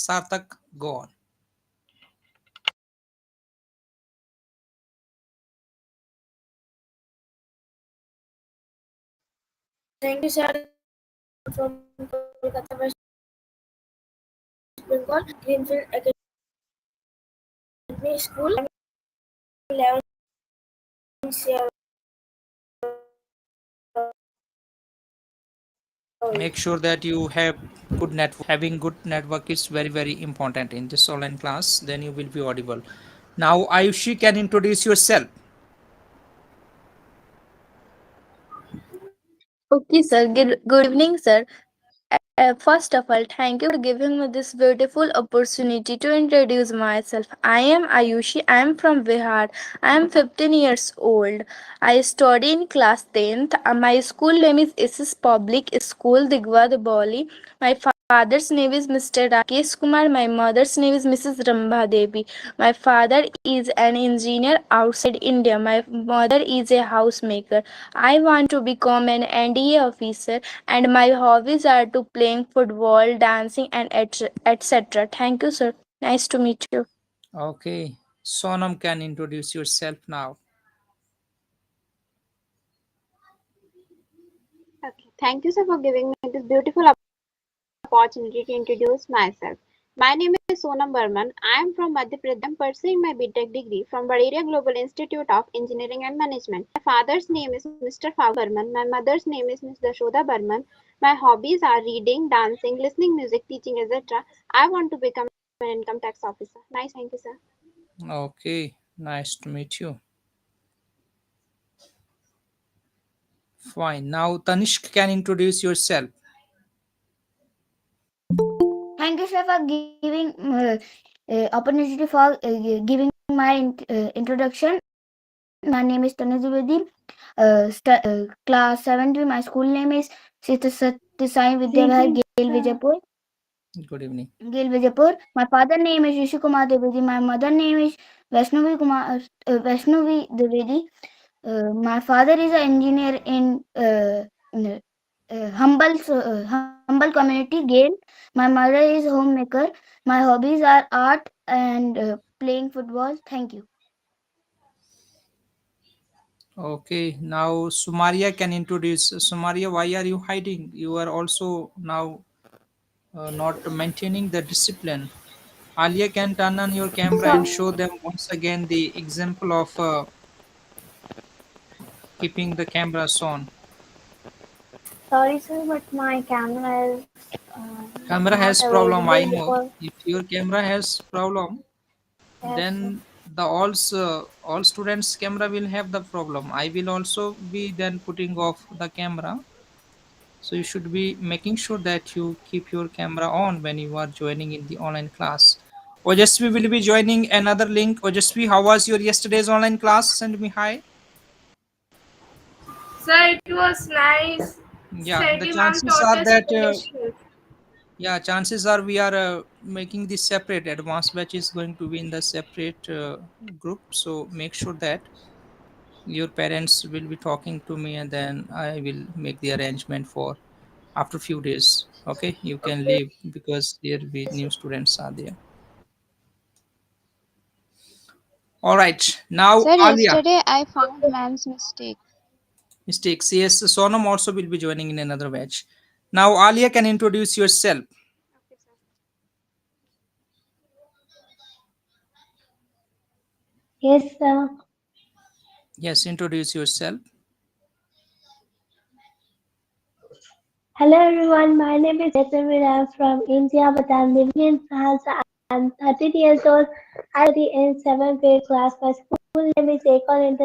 Sarthak, go on. Thank you, sir. From Kolkata, West Bengal, Greenfield Academy School. I'm 11 years Make sure that you have good network. Having good network is very, very important in this online class. Then you will be audible. Now, Ayushi can introduce yourself. Okay, sir. Good evening, sir. First of all, thank you for giving me this beautiful opportunity to introduce myself. I am Ayushi. I am from Bihar. I am 15 years old. I study in class 10th. My school name is SS Public School, Digwa, Boli. My father's name is Mr. Rakesh Kumar. My mother's name is Mrs. Rambha Devi. My father is an engineer outside India. My mother is a housemaker. I want to become an NDA officer and my hobbies are to playing football, dancing and etc. Thank you, sir. Nice to meet you. Okay. Sonam can introduce yourself now. Okay, thank you, sir, for giving me this beautiful opportunity to introduce myself. My name is Sonam Burman. I am from Madhya Pradesh. I am pursuing my BTech degree from Bareria Global Institute of Engineering and Management. My father's name is Mr. Fagu Burman. My mother's name is Ms. Dashoda Burman. My hobbies are reading, dancing, listening music, teaching, etc. I want to become an income tax officer. Nice, thank you, sir. Okay. Nice to meet you. Fine. Now, Tanishk can introduce yourself. Thank you, sir, for giving opportunity for giving my introduction. My name is Tanuj Dwivedi. Class 7th. My school name is Sita Satya Sai Vidyavihar, Gail Vijaypur. Good evening. Gail Vijaypur. My father name is Rishi Kumar Dwivedi. My mother name is Vaishnavi Dwivedi. My father is an engineer in humble community Gail. My mother is homemaker. My hobbies are art and playing football. Thank you. Okay. Now, Sumaria can introduce. Sumaria, why are you hiding? You are also now not maintaining the discipline. Alia can turn on your camera and So, show them once again the example of keeping the cameras on. sorry, sir, but my camera is Camera not has problem, I available know. because If your camera has problem, yes, sir. then the all students camera will have the problem. I will also be then putting off the camera. So you should be making sure that you keep your camera on when you are joining in the online class. Ojasvi will be joining another link. Ojasvi, how was your yesterday's online class? Send me hi. Sir, it was nice. Yeah, the Seti ma'am chances taught are us that patience. yeah, chances are we are making this separate. Advanced batch is going to be in the separate group. So make sure that your parents will be talking to me, and then I will make the arrangement for after few days. Okay, you can Okay, leave because there will be new students are there. All right, now Sir, Alia. yesterday I found ma'am's mistake. Mistakes. Yes, Sonam also will be joining in another batch. Now Alia can introduce yourself. Okay, sir. yes, sir. Yes, introduce yourself. Hello everyone, my name is Yasamir. I'm from India, but I'm living in France. I'm 13 years old. I study in 7th grade class. My school name is Ecole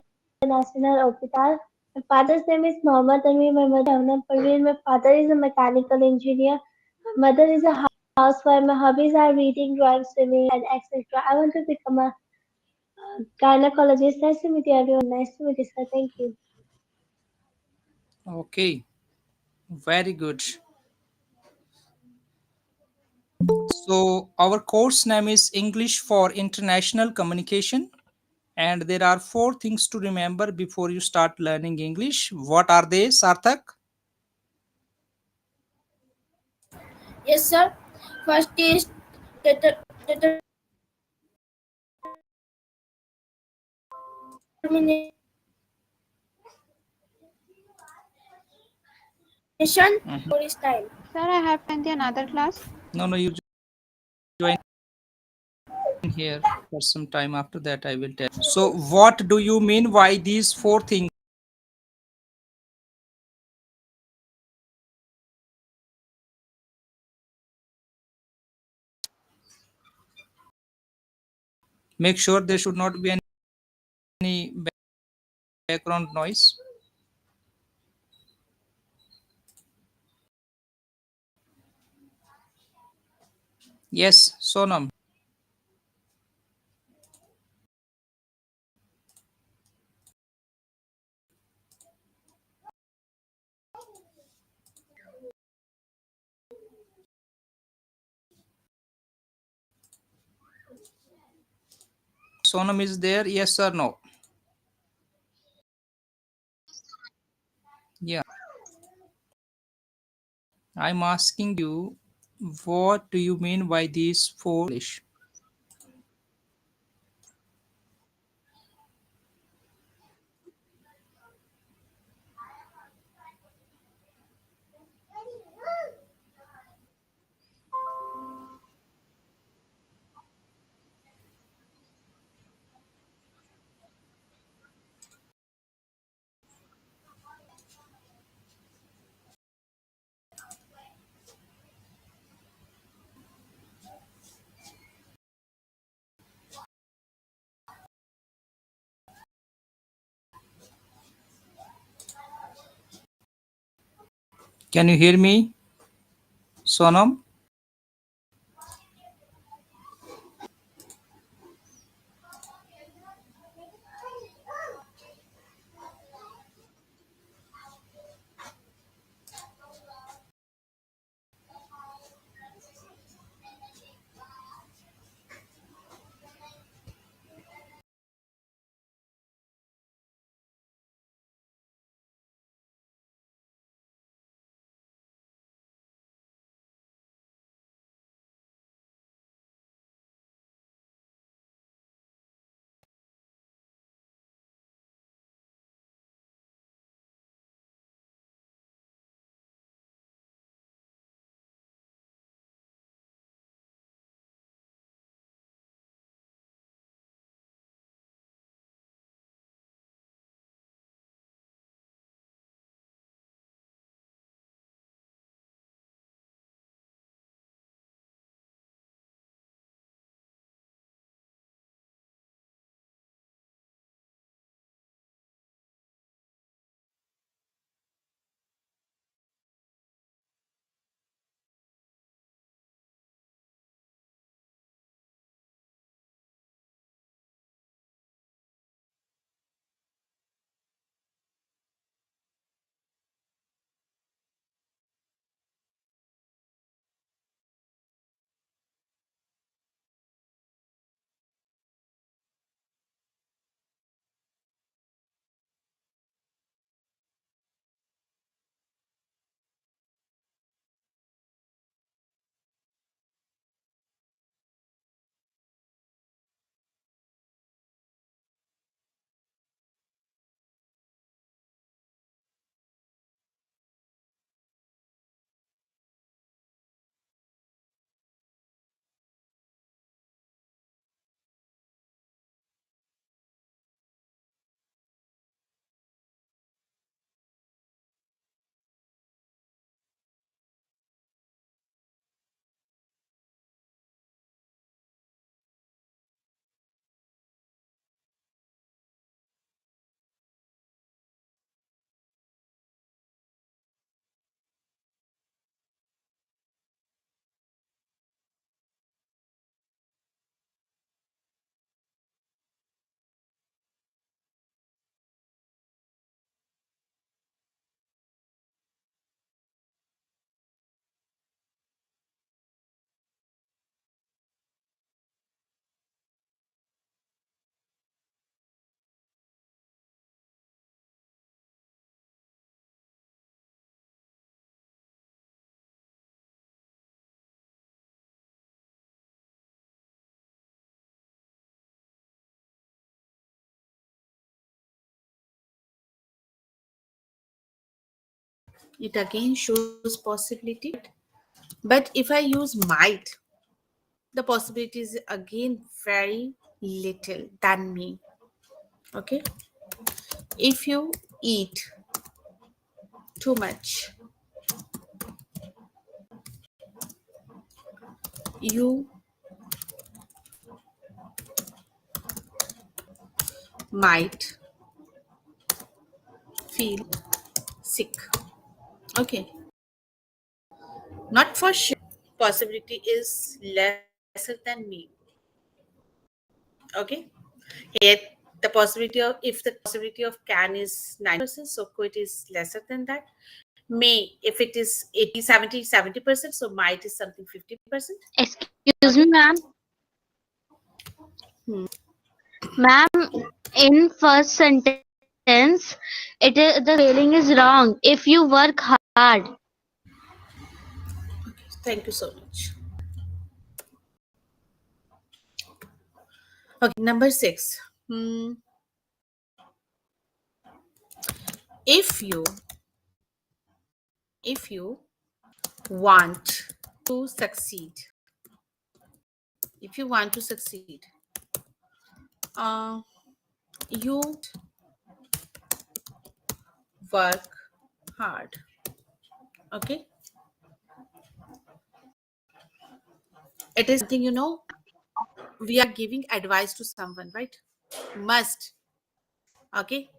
International Hospital. My father's name is Mohammed Tanvi. My mother is Shabnam Parveen. My father is a mechanical engineer. My mother is a housewife. My hobbies are reading, drawing, swimming, and etc. I want to become a gynecologist. Nice to meet you, everyone. Nice to meet you, sir. Thank you. Okay, very good. So our course name is English for International Communication, and there are four things to remember before you start learning English. What are they, Sarthak? Yes, sir. First is determination or style. Sir, I have to join the another class. No, you join here for some time. After that, I will tell. So, what do you mean by these four things? Make sure there should not be any background noise. Yes, Sonam. Sonam is there? Yes or no? Yeah. I'm asking you, what do you mean by these four English? Can you hear me, Sonam? it again shows possibility. But if I use might, the possibility is again very little than me. Okay, if you eat too much, you might feel sick. Okay, not for sure. Possibility is lesser than me. Okay, yet the possibility of, if the possibility of can is 90%, so quit is lesser than that. May, if it is 80, 70, 70%, so might is something 50%. Excuse me, Okay. ma'am. Hmm. Ma'am, in first sentence, the spelling is wrong. If you work hard. Thank you so much. Okay, number 6. Hmm. If you want to succeed, if you want to succeed, uh, you work hard. Okay, it is something, we are giving advice to someone, right? Must. Okay.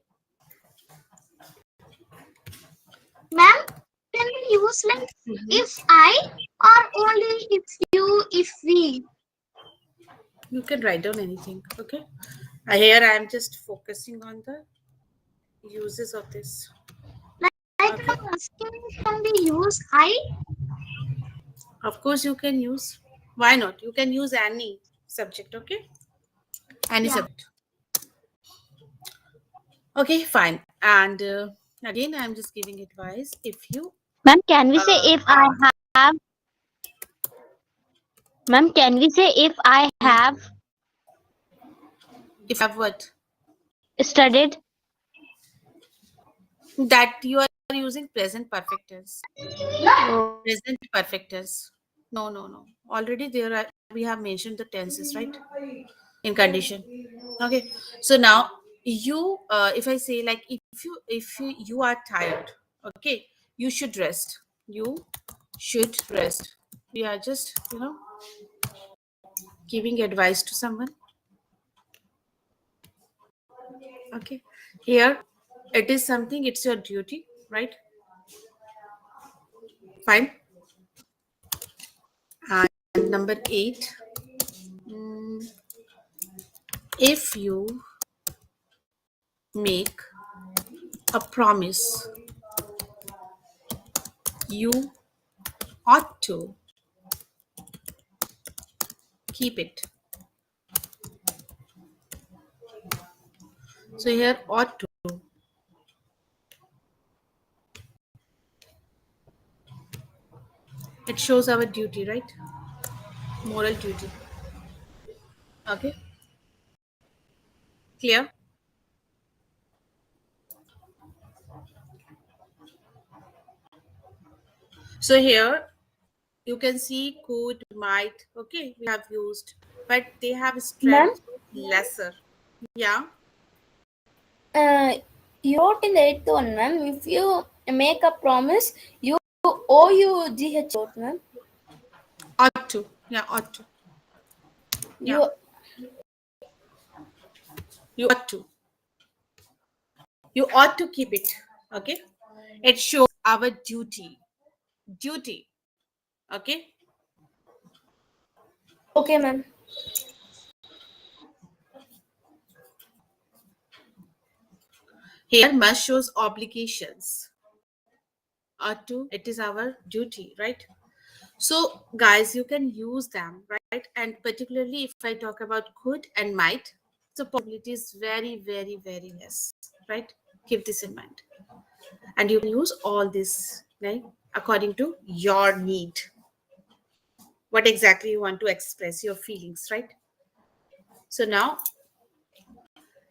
Ma'am, can we use like Mhm. if I or only if you, if we? You can write down anything. Okay, here I am just focusing on the uses of this. Like Okay, I'm asking, can we use I? of course you can use. Why not? You can use any subject. Okay, any Yeah. subject. Okay, fine. And again, I'm just giving advice. If you Ma'am, can we say uh, if I have? Ma'am, can we say if I hmm, have if you have what, studied? that you are using present perfect tense. Oh, Present perfect tense. No, no, no. Already there are, we have mentioned the tenses, right? In condition. Okay, so now you, if I say like, if you are tired, okay, you should rest. You should rest. We are just, giving advice to someone. Okay, here it is something, it's your duty, right? Fine. And number 8, mm, if you make a promise, you ought to keep it. So here ought to, it shows our duty, right? Moral duty. Okay, clear? So here you can see could, might, okay, we have used, but they have Ma'am, strength lesser. Yeah. uh, you wrote in the eighth one, ma'am. If you make a promise, you owe you GH wrote, ma'am. Ought to. Yeah, ought to. Yeah. You You ought to. You ought to keep it. Okay. It shows our duty. Duty. Okay. okay, ma'am. Here must shows obligations. Ought to. It is our duty, right? So guys, you can use them, right? And particularly if I talk about could and might, so possibility is very, very, very less, right? Keep this in mind. And you can use all this, right, according to your need, what exactly you want to express, your feelings, right? So now,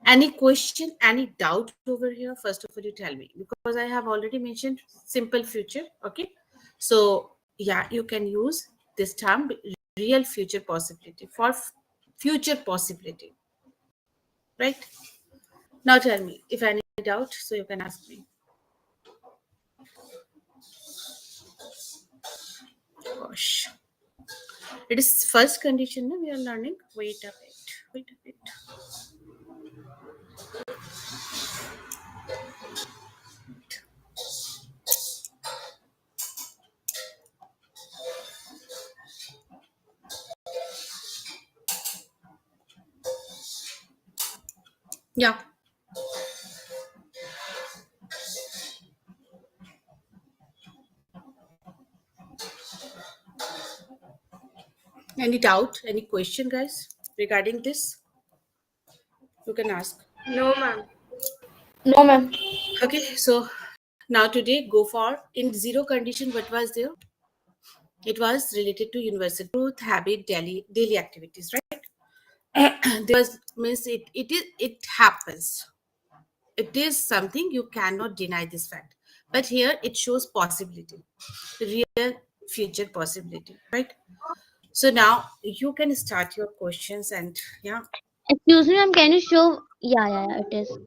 Any question, any doubt over here? First of all, you tell me, because I have already mentioned simple future. Okay, so yeah, you can use this term real future possibility for future possibility, right? Now tell me if any doubt, so you can ask me. Gosh, it is first condition, no? We are learning. Wait a bit. Wait a bit. Yeah. Any doubt? Any question, guys, regarding this? You can ask. No, ma'am. No, ma'am. Okay, so now today go for in zero condition. What was there? It was related to university growth, habit, daily activities, right? There was means it happens. It is something you cannot deny this fact. But here it shows possibility, real future possibility, right? So now you can start your questions and yeah. Excuse me, ma'am. Can you show? Yeah, yeah, yeah, it is.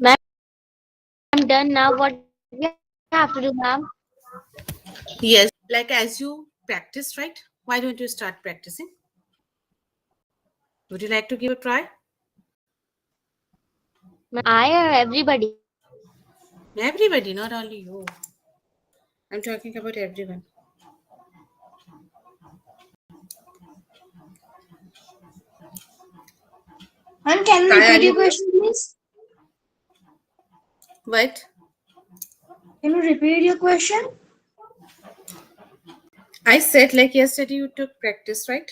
Ma'am, I'm done now. What we have to do, ma'am? Yes, like as you practice, right? Why don't you start practicing? Would you like to give a try? I or everybody? Everybody, not only you. I'm talking about everyone. And can you Sai, are repeat you your there? question, please? What? Can you repeat your question? I said like yesterday you took practice, right?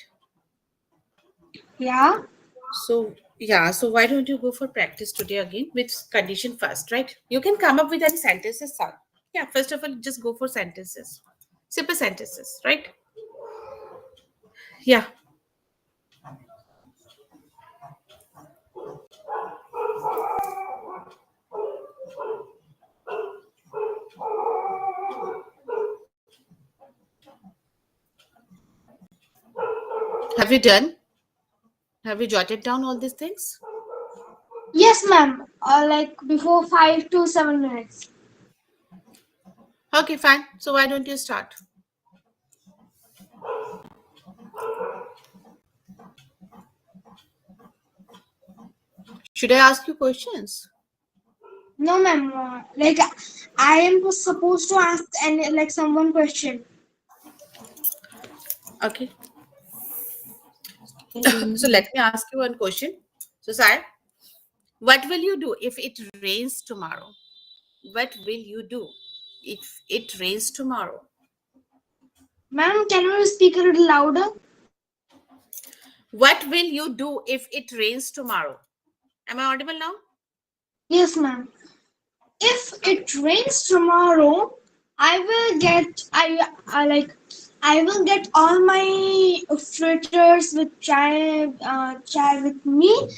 Yeah. So yeah, so why don't you go for practice today again with condition first, right? You can come up with any sentences, sir. Yeah, first of all, just go for sentences. Simple sentences, right? Yeah. Have you done? Have you jotted down all these things? Yes, ma'am. Like before 5 to 7 minutes. Okay, fine. So why don't you start? Should I ask you questions? No, ma'am. Like I am supposed to ask any like someone question. Okay. So let me ask you one question. So, Sai, what will you do if it rains tomorrow? What will you do if it rains tomorrow? Ma'am, can you speak a little louder? What will you do if it rains tomorrow? Am I audible now? Yes, ma'am. If Okay. it rains tomorrow, I will get all my fritters with chai with me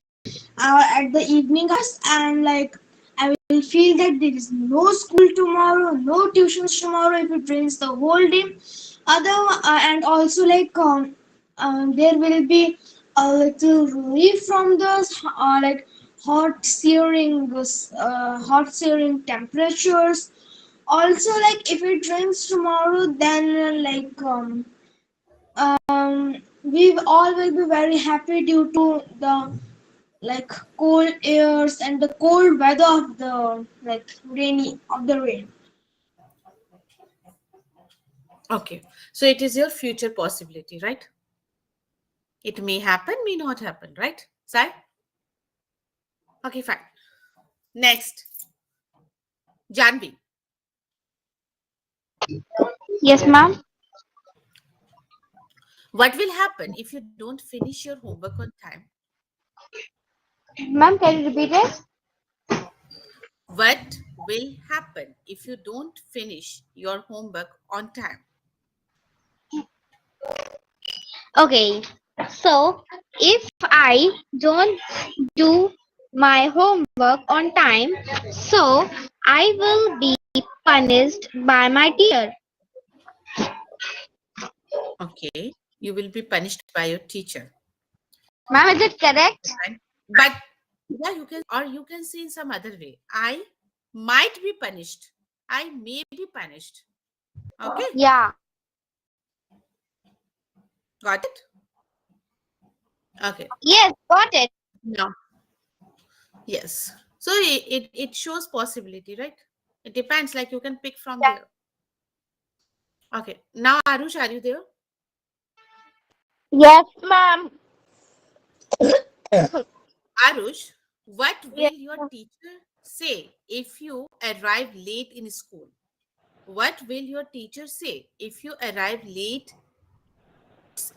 at the evening hours, and like I will feel that there is no school tomorrow, no tuitions tomorrow if it rains the whole day. And also there will be a little relief from the like hot searing temperatures. Also, like if it rains tomorrow, then we all will be very happy due to the like cold airs and the cold weather of the rain. Okay. So it is your future possibility, right? It may happen, may not happen, right? Sai? Okay, fine. Next, Janvi. Yes, ma'am. What will happen if you don't finish your homework on time? Ma'am, can you repeat it? What will happen if you don't finish your homework on time? Okay. So, if I don't do my homework on time, so I will be punished by my teacher. Okay. You will be punished by your teacher. Ma'am, is it correct? Right? But yeah, you can, or you can say in some other way. I might be punished. I may be punished. Okay. Yeah. Got it? Okay. Yes, got it. No. Yes. So it shows possibility, right? It depends. Like you can pick from there. Okay. Now, Arush, are you there? Yes, ma'am. Arush, what Yes, will your ma'am. teacher say if you arrive late in school? What will your teacher say if you arrive late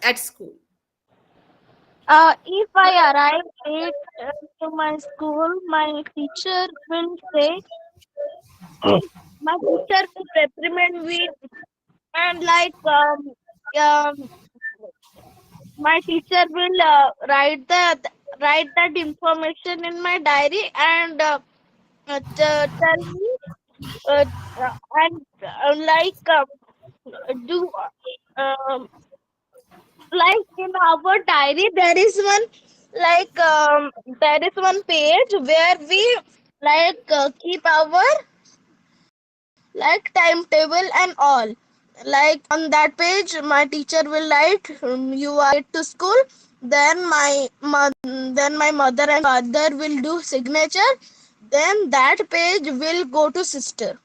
at school? If I arrive late to my school, my teacher will reprimand me, and um, my teacher will write that information in my diary and tell me uh, and do um, like in our diary there is one page where we keep our timetable and all. Like on that page my teacher will write, you are late to school. Then my mother and father will do signature. Then that page will go to sister,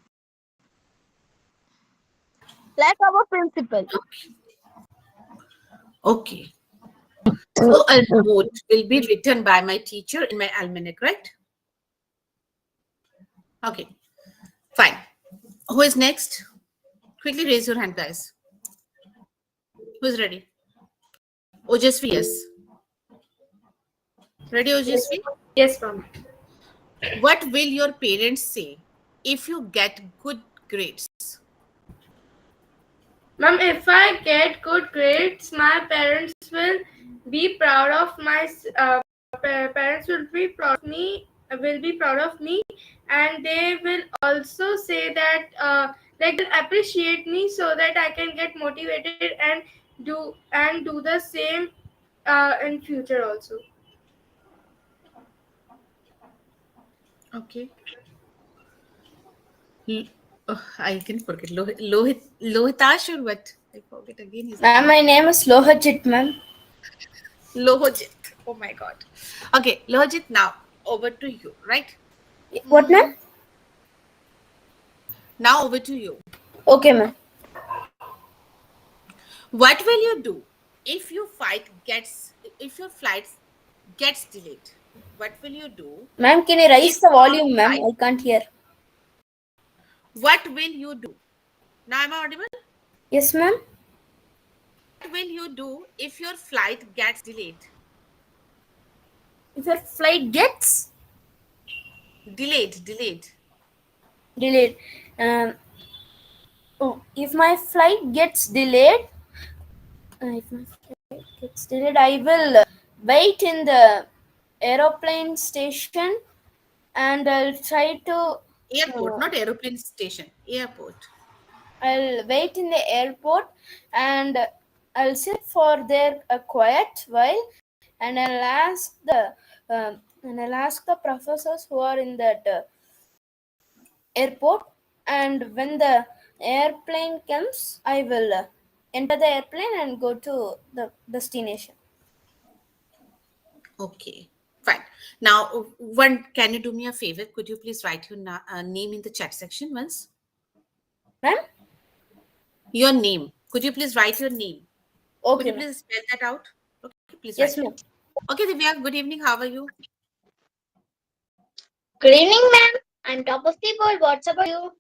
like our principal. Okay. So a note will be written by my teacher in my almanac, right? Okay. Fine. Who is next? Quickly raise your hand, guys. Who's ready? Ojasvi, yes. Ready, Ojasvi? Yes, ma'am. What will your parents say if you get good grades? Ma'am, if I get good grades, my parents will be proud of parents will be proud of me. Will be proud of me, and they will also say that they'll appreciate me so that I can get motivated and do the same in future also. Okay. L- Oh, I can forget. Lohitash or what? I forget again his Ma'am, name. my name is Lohajit, ma'am. Lohojit. Oh my god. Okay, Lohojit, now over to you, right? What, ma'am? Now over to you. Okay, ma'am. What will you do if your flight gets delayed? What will you do Ma'am, can you if raise the your volume, ma'am? flight? I can't hear. What will you do? Now am I audible? Yes, ma'am. What will you do if your flight gets delayed? If your flight gets Delayed. delayed, um, oh, if my flight gets delayed, I will wait in the aeroplane station, and I'll try to. Airport, Uh, not aeroplane station. Airport. I'll wait in the airport, and I'll sit for there a quiet while. and I'll ask the professors who are in that airport, and when the airplane comes, I will enter the airplane and go to the destination. Okay, fine. Now, can you do me a favor? Could you please write your name in the chat section once? Ma'am? Your name. Could you please write your name? Could Okay, you ma'am. please spell that out? Okay, please Yes, write it. ma'am. Okay, Divya, good evening. How are you? Good evening, ma'am. I'm top of the board. What's about you?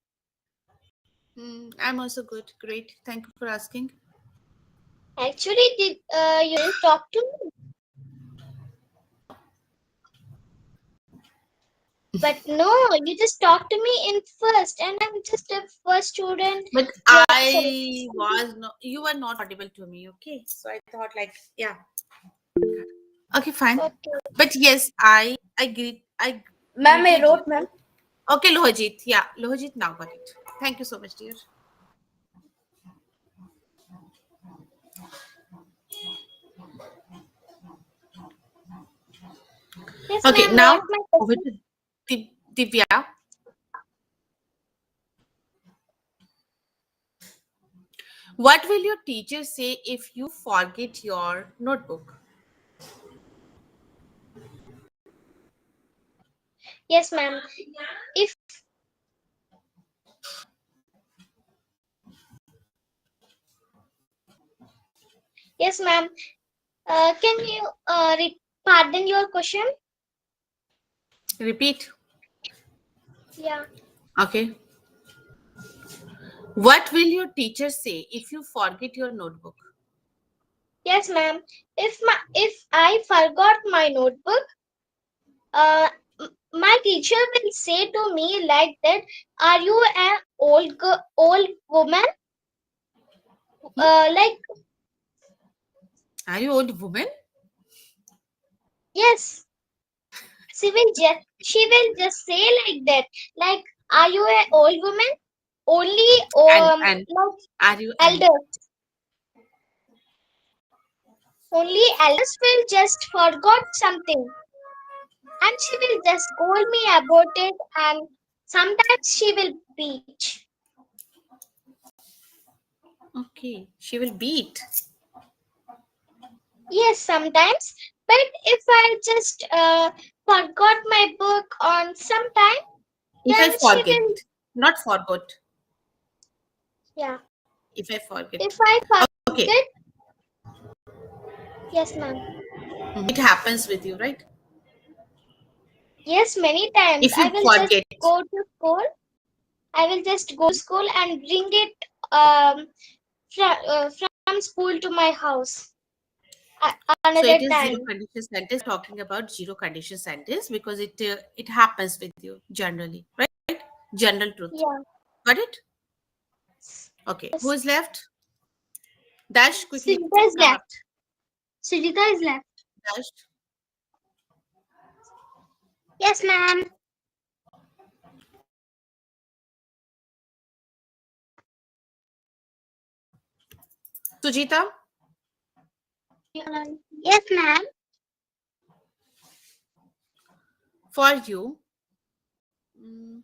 I'm also good. Great. Thank you for asking. Actually, did you didn't talk to me? But no, you just talked to me in first, and I'm just a first student. But Sorry. you were not audible to me. Okay. So I thought, like, yeah. Okay, fine. Okay. But yes, I Ma'am, I greeted you. wrote, ma'am. Okay, Lohajit. Yeah, Lohajit now got it. Thank you so much, dear. Yes, Okay, ma'am. now What's my over question? to Divya. What will your teacher say if you forget your notebook? Yes, ma'am. If yes, ma'am. Can you pardon your question? Repeat. Yeah. Okay. What will your teacher say if you forget your notebook? Yes, ma'am. If I forgot my notebook, uh, my teacher will say to me like that. Are you an old woman? Like Are you old woman? yes. She will just say like that. Like, are you an old woman? Only And like are you an elders. Only elders will just forgot something, and she will just scold me about it, and sometimes she will beat. okay? She will beat. Yes, sometimes. But if I just forgot my book on some time, If I then she forget, will. not forgot. Yeah. If I forget. If I Okay. forget, yes, ma'am. It happens with you, right? Yes, many times. If you I will just forget. go to school. I will just go to school and bring it um from school to my house So it another is zero time. condition sentence. Talking about zero condition sentence because it happens with you generally, right? General truth. Yeah. Got it? Okay. Who Yes. is left? Dash quickly Sujita is come up. left. Sujita is left. Dash. Yes, ma'am. Sujita, Yes, ma'am. for you. mm,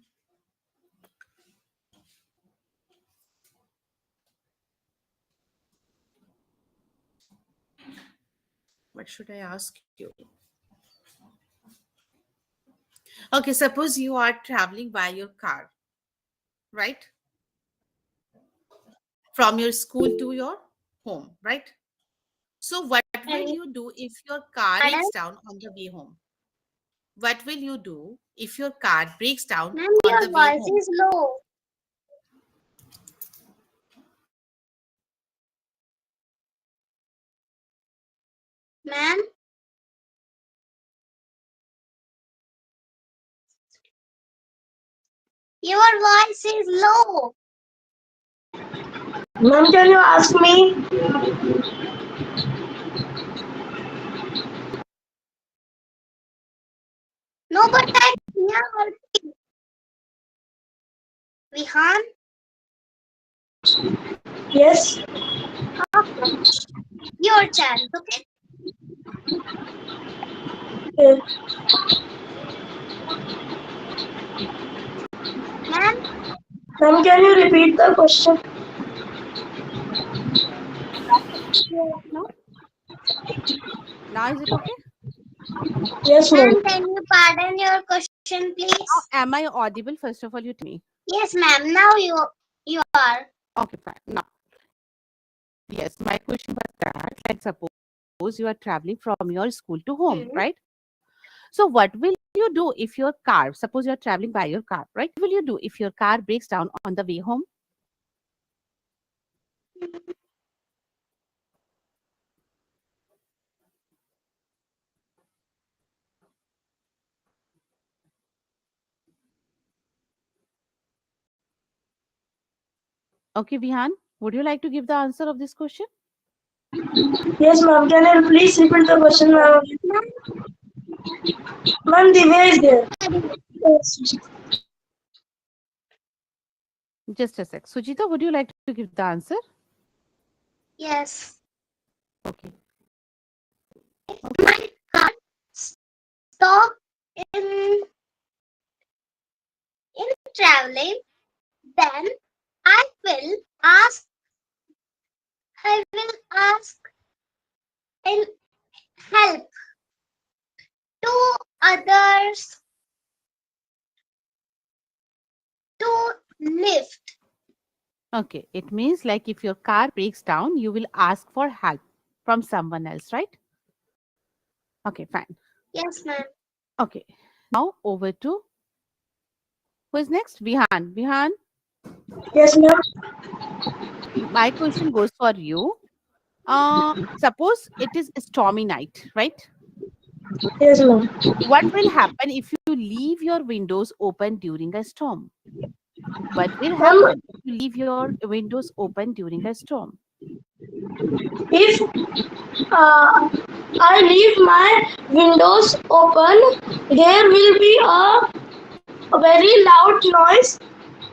What should I ask you? Okay, suppose you are traveling by your car, right? From your school to your home, right? So, what will And you do if your car pardon, breaks down on the way home? What will you do if your car breaks down ma'am, on your the way voice home? is low. Ma'am, your voice is low. Ma'am, can you ask me? No, but I'm here. Vihan, Yes. okay. Your chance, okay? Okay. Ma'am, Ma'am, can you repeat the question? Now, now is it okay? Yes, ma'am. ma'am, can you pardon your question, Now, please? am I audible? First of all, you tell me. Yes, ma'am. Now you are. Okay, fine. Now, yes, my question was that, like, suppose you are traveling from your school to home, right? Hmm. So, what will you do if your car, suppose you are traveling by your car, right? What will you do if your car breaks down on the way home? Okay, Vihan, would you like to give the answer of this question? Yes, ma'am. Can you please repeat the question, ma'am? Ma'am, Divya is there. Yes. Just a sec. Sujita, would you like to give the answer? Yes. Okay. My car stop in in traveling, then I will ask. I will ask in help to others to lift. Okay. It means like if your car breaks down, you will ask for help from someone else, right? Okay, fine. Yes, ma'am. Okay. Now over to who is next? Vihan. Vihan, Yes, ma'am. my question goes for you. Suppose it is a stormy night, right? Yes, ma'am. What will happen if you leave your windows open during a storm? What will Ma'am, happen if you leave your windows open during a storm? if I leave my windows open, there will be a very loud noise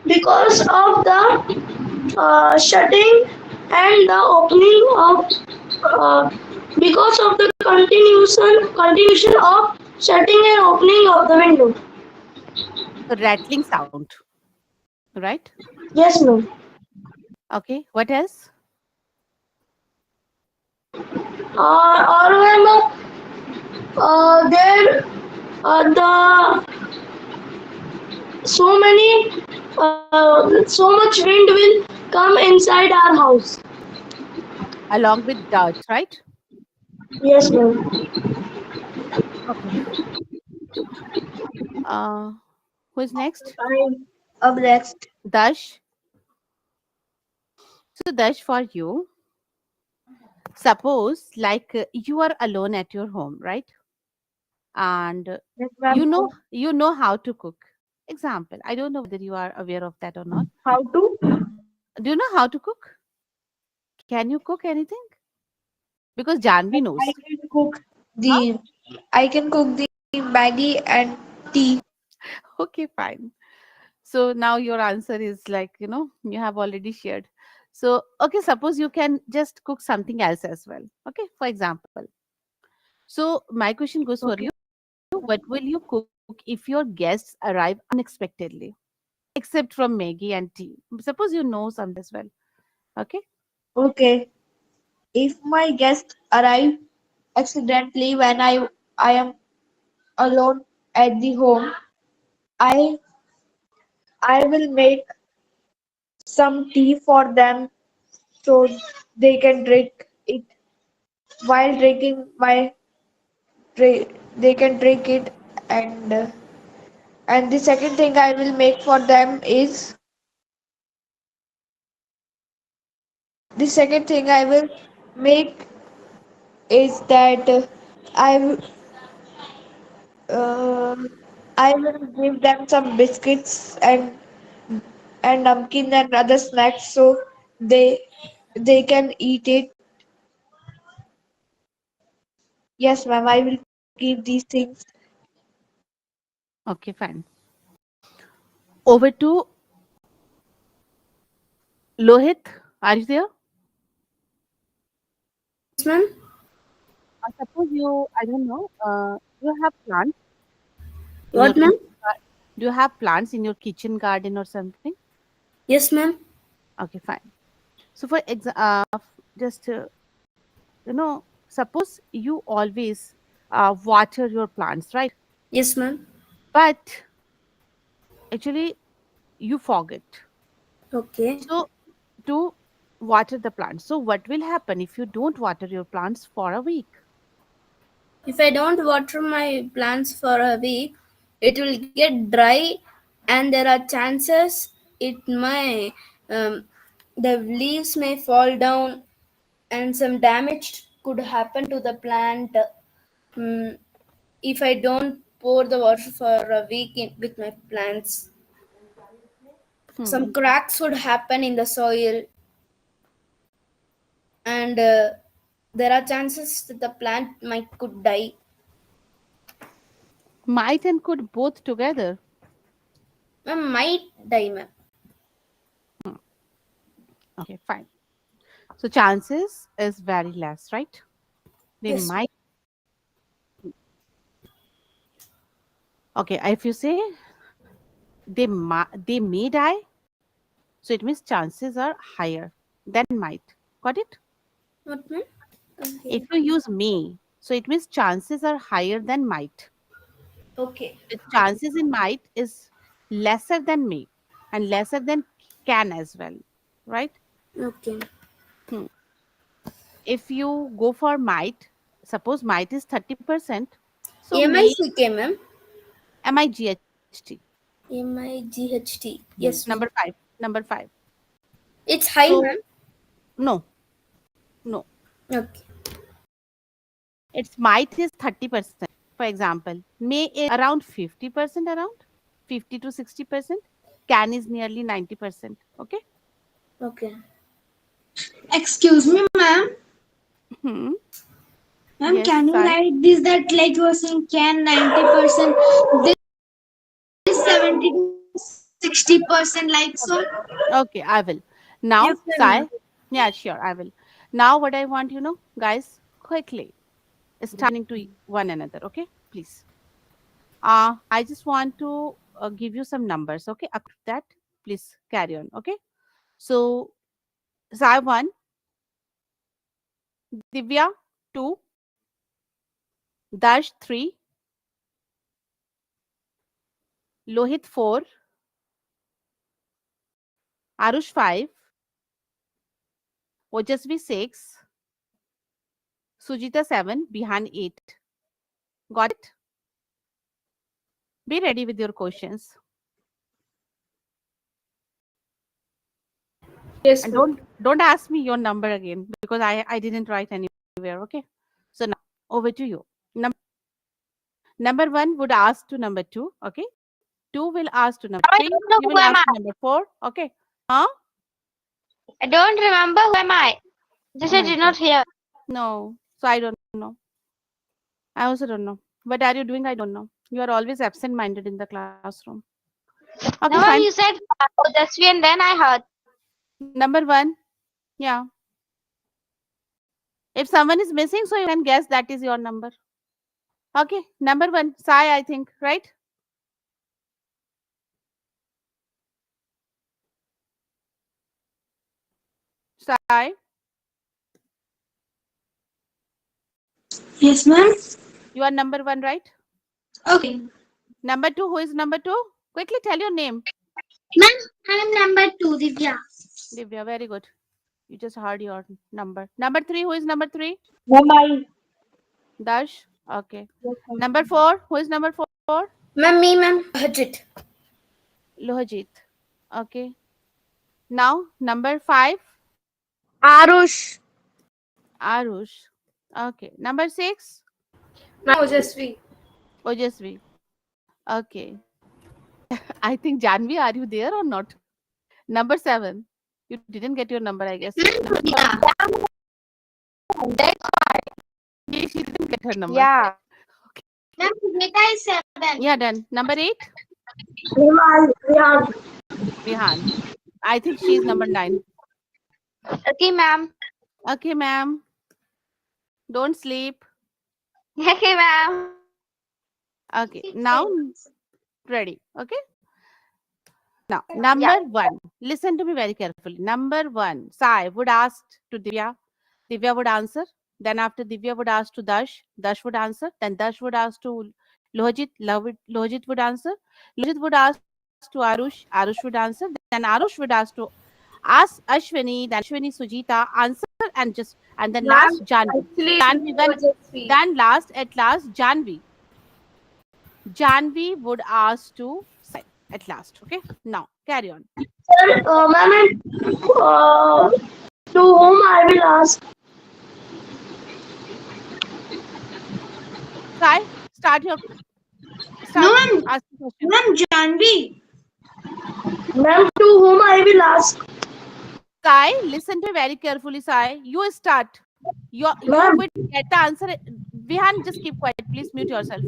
because of the shutting and the opening of because of the continuation of shutting and opening of the window. A rattling sound, right? Yes, ma'am. Okay. What else? Or when there the so many so much wind will come inside our house. Along with dirt, right? Yes, ma'am. Okay. Uh, who is next? I'm up next. Dash. So Dash, for you, suppose like you are alone at your home, right? And Yes, you ma'am. know how to cook. Example, I don't know whether you are aware of that or not. How to? Do you know how to cook? Can you cook anything? Because Janvi I knows. can cook Huh? the I can cook the Maggie and tea. Okay, fine. So now your answer is like, you have already shared. So, okay, suppose you can just cook something else as well. Okay, for example. So, my question goes for you. What will you cook if your guests arrive unexpectedly, except from Maggie and tea? Suppose you know something as well. Okay. Okay. If my guests arrive accidentally when I am alone at the home, I I will make some tea for them so they can drink it. While drinking they can drink it, and and the second thing I will make for them is the second thing I will make is that uh, I will give them some biscuits and namkeen and other snacks so they they can eat it. Yes, ma'am. I will give these things. Okay, fine. Over to Lohit. Are you there? Yes, ma'am. Suppose you, I don't know, Do you have plants in your What, ma'am? do you have plants in your kitchen garden or something? Yes, ma'am. Okay, fine. So for just suppose you always water your plants, right? Yes, ma'am. But actually you forget. Okay. So to water the plants. So what will happen if you don't water your plants for a week? If I don't water my plants for a week, it will get dry, and there are chances it may the leaves may fall down, and some damage could happen to the plant. Mm, if I don't pour the water for a week with my plants, Hmm. some cracks would happen in the soil, and there are chances that the plant might could die. Might and could both together. Might die, ma'am. Hmm. Okay, fine. So chances is very less, right? They Yes. might. Okay, if you say they may die, so it means chances are higher than might. Got it? What, ma'am? If Okay. you use may, so it means chances are higher than might. Okay. The chances in might is lesser than may and lesser than can as well, right? Okay. Hmm. If you go for might, suppose might is 30%, so may MICK, ma'am. MIGHT. MIGHT. Number Yes, ma'am. 5. Number 5. It's high, So ma'am. no, no. Okay. Its might is 30%. For example, may is around 50%, around 50 to 60%. Can is nearly 90%. Okay. Okay. Excuse me, ma'am. Hmm. Ma'am, Yes, can you Sai. write this that like you are saying can 90%, this 70 to 60% like so? Okay, I will. You Now, can, ma'am. Sai. Yeah, sure, I will. Now, what I want, guys, quickly to one another. Okay, please. I just want to give you some numbers. Okay, after that, please carry on. Okay. So, Sai 1, Divya 2, Dash 3, Lohit 4, Arush 5, Ojasvi 6, Sujita 7, Bihan 8. Got it? Be ready with your questions. Yes, And ma'am. don't ask me your number again because I didn't write anywhere. Okay. So now over to you. Number 1 would ask to number 2. Okay. 2 will ask to number I 3. don't know 3 who will am ask I. to number 4. Okay. Huh? I don't remember who am I. Oh Just I my did god. not hear. No. So I don't know. I also don't know. What are you doing? I don't know. You are always absent minded in the classroom. Okay, No, fine. ma'am, you said Dasvi and then I heard. Number 1. Yeah. If someone is missing, so you can guess that is your number. Okay. Number 1. Sai, I think, right? Sai. Yes, ma'am. You are number 1, right? Okay. Number 2, who is number 2? Quickly tell your name. Ma'am, I am number 2, Divya. Divya, very good. You just heard your number. Number 3, who is number 3? Ma'am, I. Dash. Okay. Yes, ma'am. Number 4, who is number 4? Ma'am, me, ma'am. Hajit. Lohajit. Okay. Now, number 5, Arush. Arush. Okay. Number 6, Ma'am, Ojasvi. Ojasvi. Okay. I think Janvi, are you there or not? Number 7. You didn't get your number, I guess. Number 7. Yeah. She didn't get her number. Yeah. Okay. Ma'am, Smita is 7. Yeah, done. Number 8, Ma'am, I. Rihan. I think she's number 9. Okay, ma'am. Okay, ma'am. Don't sleep. Okay, ma'am. Okay, now ready. Okay. Now, number one, listen to me very carefully. Number one, Sai would ask to Divya. Divya would answer. Then after Divya would ask to Dash. Dash would answer. Then Dash would ask to Lohit. Lohit would answer. Lohit would ask to Arush. Arush would answer. Then Arush would ask Ashwini. Then Ashwini, Sujita answer and just and then last Ma'am, Janvi. actually, Janvi you when just speak. then last at last Janvi. Janvi would ask to Sai at last. Okay. Now carry on. Sir, ma'am, uh, to whom I will ask? Sai, start your No, start. ma'am. Ask the question. Ma'am, Janvi. Ma'am, to whom I will ask? Sai, listen to me very carefully. Sai, you start. You Ma'am, will get the answer. Vihan, just keep quiet. Please mute yourself.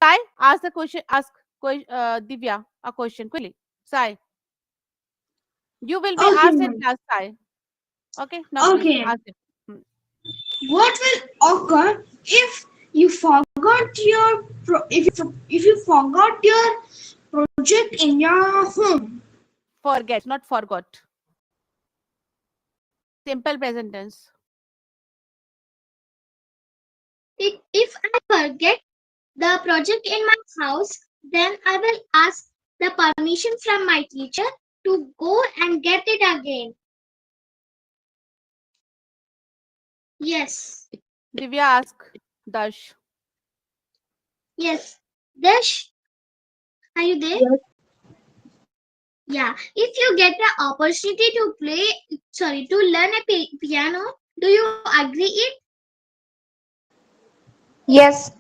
Sai, ask the question. Ask Divya a question quickly. Sai, you will be Okay, asked at ma'am. last. Sai. Okay. Now please Okay. ask it. Hmm. What will occur if you forgot your if you forgot your project in your home? Forget, not forgot. Simple present tense. If I forget the project in my house, then I will ask the permission from my teacher to go and get it again. Yes. Divya, ask Dash. Yes. Dash, are you there? yes, Yeah. If you get the opportunity to to learn a piano, do you agree it? Yes,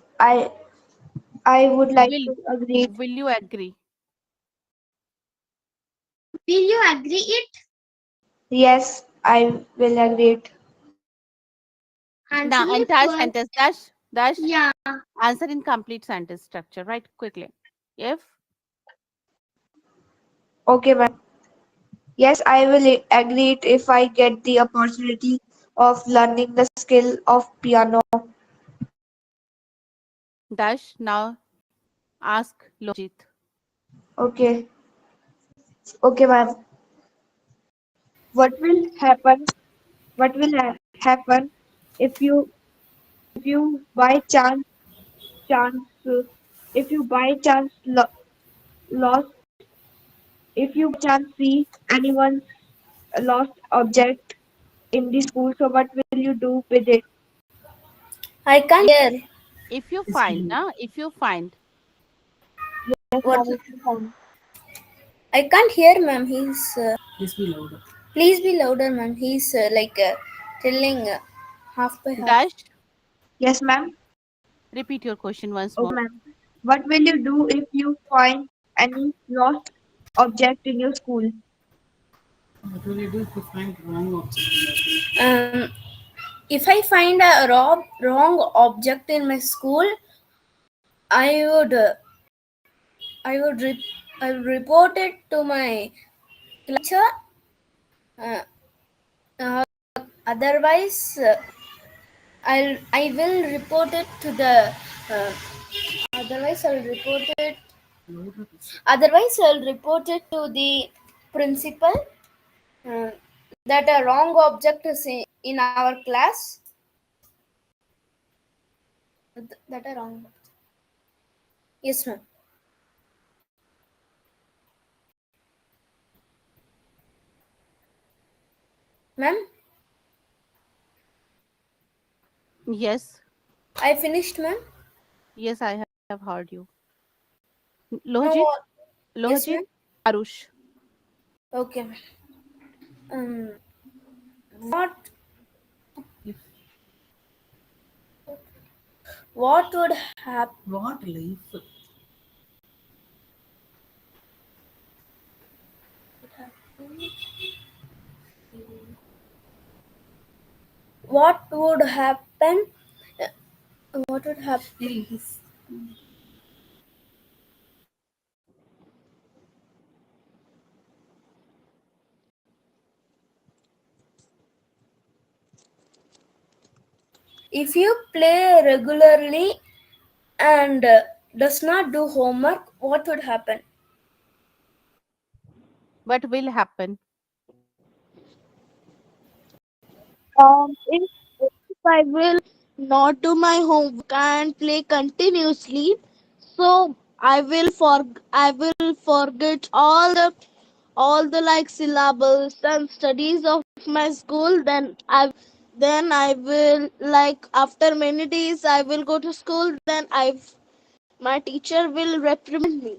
I would like Will to agree. Will you agree? Will you agree it? Yes, I will agree. Answer Now me entire first. sentence. Dash. Yeah. Answer in complete sentence structure. Right. Quickly. If Okay, ma'am. Yes, I will agree it if I get the opportunity of learning the skill of piano. Dash, now ask Lojit. Okay, okay, ma'am. What will happen? What will happen if you by chance if you by chance lost if you by chance see anyone's lost object in the school? So what will you do with it? I can't hear. If you find, if you find, Yes, What? ma'am. If you find. I can't hear, ma'am. Please be louder, ma'am. He's telling half by half. Dash, Yes, ma'am. repeat your question once Okay, more. ma'am. What will you do if you find any lost object in your school? Um, if I find a wrong object in my school, I would I would I would report it to my teacher. Uh, uh, Otherwise, I will report it to the. Uh, otherwise, I'll report it. Otherwise, I'll report it to the principal. Uh, that a wrong object is in our class. That a wrong. Yes, ma'am. Ma'am, Yes, I finished, ma'am. yes, I have heard you. No. Lohjit, Yes, Lohjit, ma'am. Arush. Okay, ma'am. What would happen? What would happen? What would happen if you play regularly and does not do homework, what would happen? What will happen? If I will not do my homework and play continuously, so I will forget all the like syllables and studies of my school. Then I will like after many days I will go to school. Then I my teacher will reprimand me.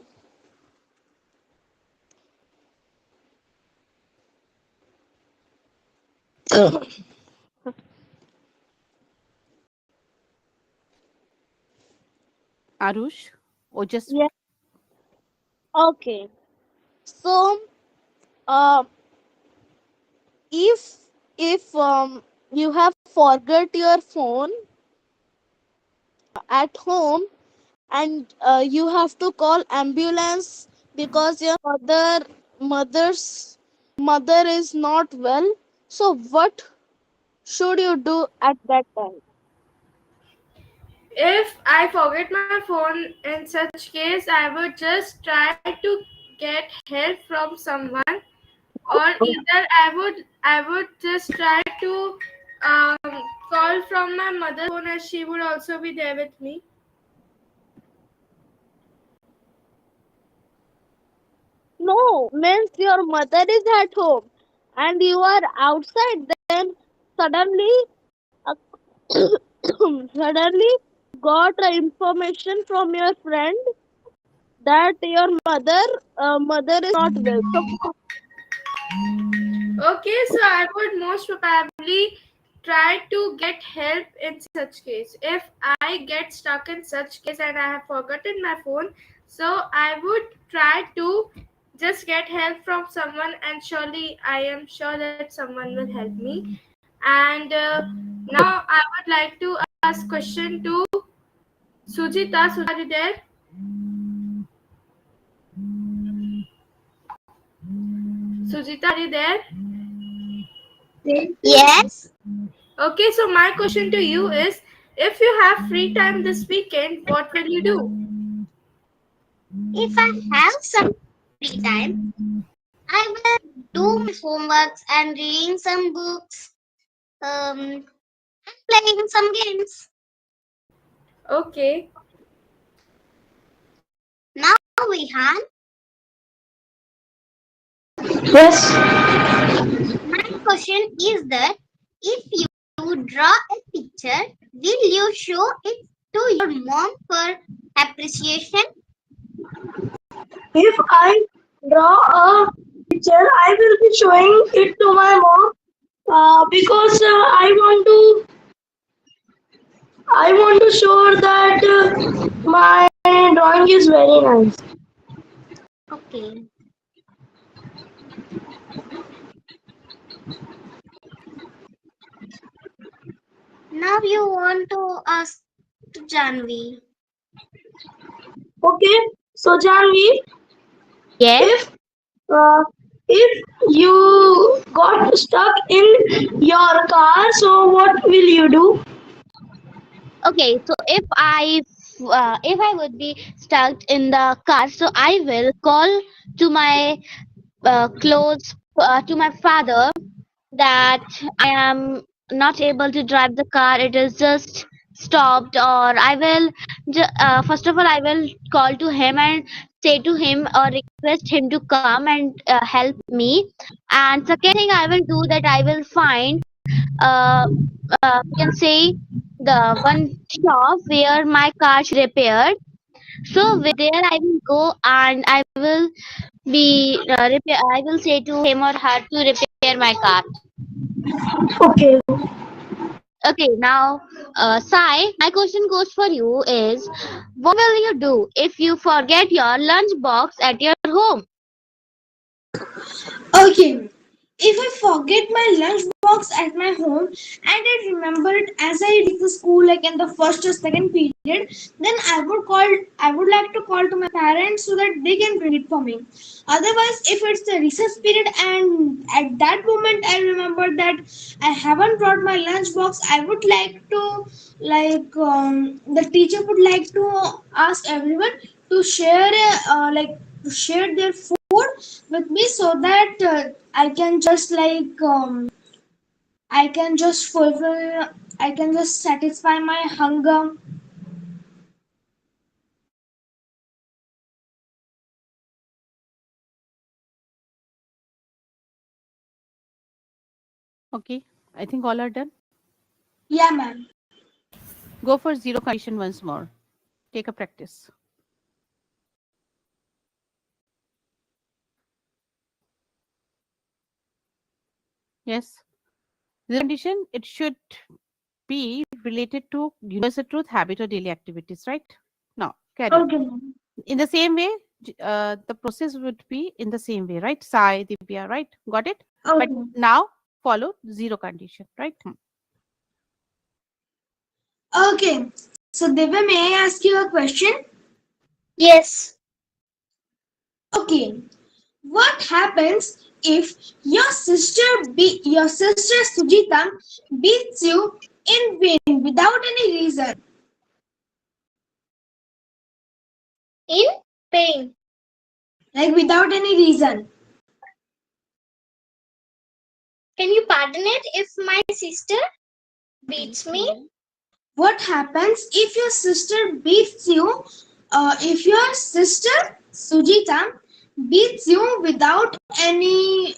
Arush, Ojas. Yeah. Okay. So uh, if you have forgot your phone at home and you have to call ambulance because your mother's mother is not well, so what should you do at that time? If I forget my phone, in such case, I would just try to get help from someone, or either I would just try to call from my mother's phone, as she would also be there with me. No, means your mother is at home and you are outside. Then suddenly, uh, suddenly got information from your friend that your mother is not well. So Okay, so I would most probably try to get help in such case. If I get stuck in such case and I have forgotten my phone, so I would try to just get help from someone, and surely I am sure that someone will help me. And now I would like to ask question to Sujita. Sujita, are you there? Sujita, are you there? Yes. Okay, so my question to you is, if you have free time this weekend, what will you do? If I have some free time, I will do my homeworks and reading some books, playing some games. Okay. Now, Vihan, Yes. my question is that if you draw a picture, will you show it to your mom for appreciation? If I draw a picture, I will be showing it to my mom because I want to show that my drawing is very nice. Okay. Now you want to ask to Janvi. Okay, so Janvi, Yes. if uh, if you got stuck in your car, so what will you do? Okay, so if I would be stuck in the car, so I will call to my close to my father that I am not able to drive the car. It is just stopped, or I will first of all I will call to him and say to him or request him to come and help me. And second thing I will do that I will find uh, you can say the one shop where my car should be repaired. So with there I will go and I will be repair. I will say to him or her to repair my car. Okay, Okay, now, Sai, my question goes for you is, what will you do if you forget your lunch box at your home? okay. If I forget my lunch box at my home, and I remember it as I reach the school, like in the first or second period. Then I would like to call to my parents so that they can bring it for me. Otherwise, if it's the recess period and at that moment I remember that I haven't brought my lunch box, I would like to, the teacher would like to ask everyone to share, to share their food with me, so that I can just I can just fulfill, I can just satisfy my hunger. Okay, I think all are done. Yeah, ma'am. Go for zero condition once more. Take a practice. Yes. Zero condition, it should be related to universal truth, habit, or daily activities, right? Now, carry on. Okay, ma'am. In the same way, the process would be in the same way, right? Sai, Divya, right? Got it? But Okay. now follow zero condition, right? Okay. So Divya, may I ask you a question? Yes. Okay. What happens if your sister Sujita beats you in vain without any reason? In pain. Like without any reason. Can you pardon it if my sister beats me? What happens if your sister beats you? If your sister Sujita beats you without any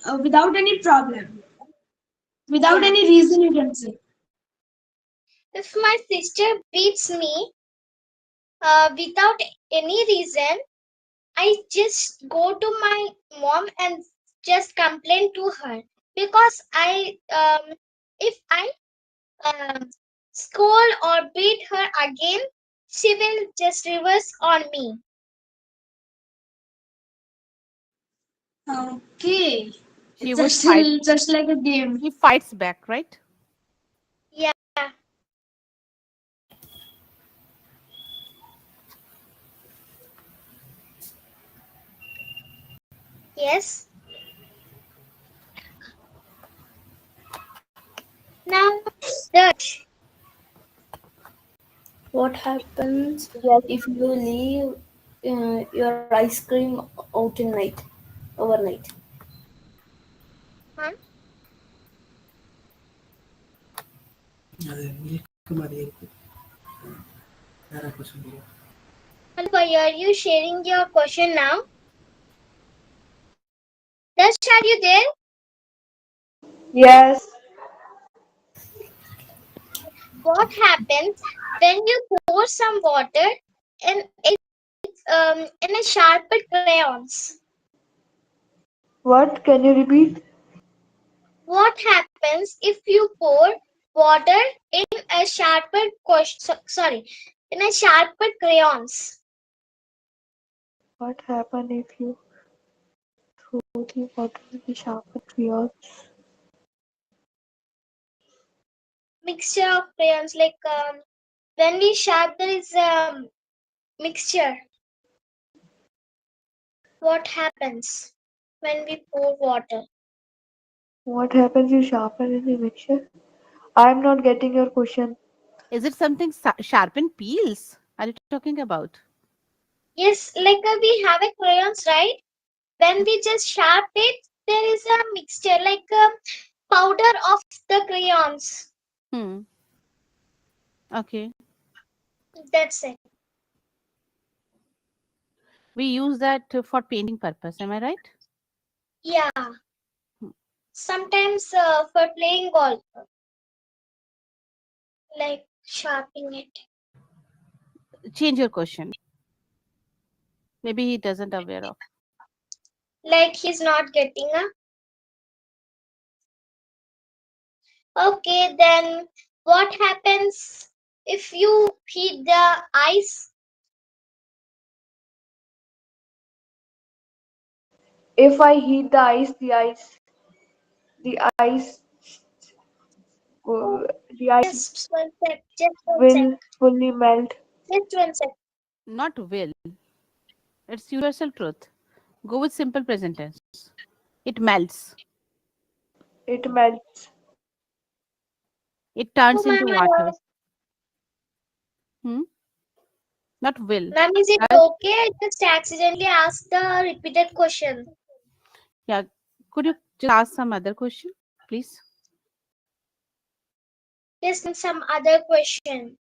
problem, without Yeah. any reason, you can say. If my sister beats me without any reason, I just go to my mom and just complain to her, because if I um, scold or beat her again, she will just reverse on me. Okay, She it's would fight. just like a game. He fights back, right? Yeah. Yes. Now, Darsh, What happens Yes. if you leave your ice cream out in night, overnight? huh? Hello, boy, are you sharing your question now? Darsh, are you there? Yes. What happens when you pour some water in in a sharpened crayons? What? Can you repeat? What happens if you pour water in a sharpened in a sharpened crayons? What happen if you throw the water in the sharpened crayon? Mixture of crayons, like when we sharp there is mixture. What happens when we pour water? What happens you sharpen in the mixture? I'm not getting your question. Is it something sharpen peels? Are you talking about? Yes, like we have a crayons, right? When we just sharp it, there is a mixture, like powder of the crayons. Hmm. Okay. That's it. We use that for painting purpose. Am I right? Yeah. Hmm. Sometimes for playing golf, like sharpening it. Change your question. Maybe he doesn't aware of. Like he's not getting a. Okay, then what happens if you heat the ice? If I heat the ice, the ice the ice Just one sec. Just one sec. will fully melt. Just one sec. Not will. It's universal truth. Go with simple present tense. It melts. It melts. It turns Oh, into ma'am, I water. lost. Hmm? Not will. Ma'am, is it Does. okay? I just accidentally asked the repeated question. Yeah. Could you just ask some other question, please? Yes, some other question.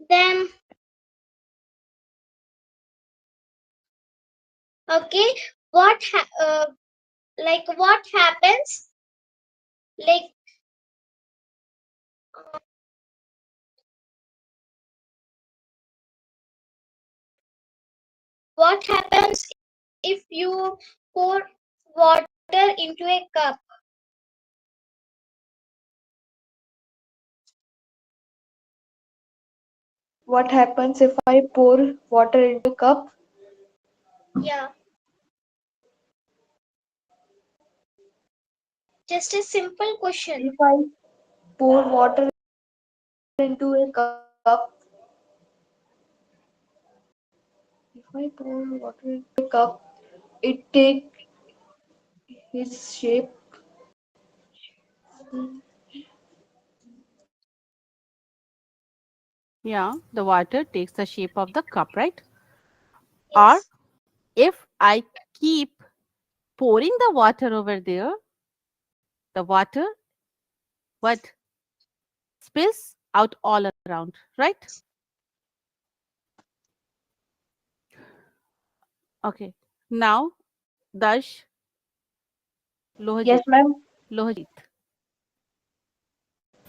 Then, okay, like what happens? Like what happens if you pour water into a cup? What happens if I pour water into a cup? Yeah, just a simple question. If I pour water into a cup, if I pour water into a cup, it take his shape. Yeah. The water takes the shape of the cup, right? Or Yes. if I keep pouring the water over there, the water what spills out all around, right? Okay. Now, Dash, Yes, Lohajit. ma'am. Lohajit.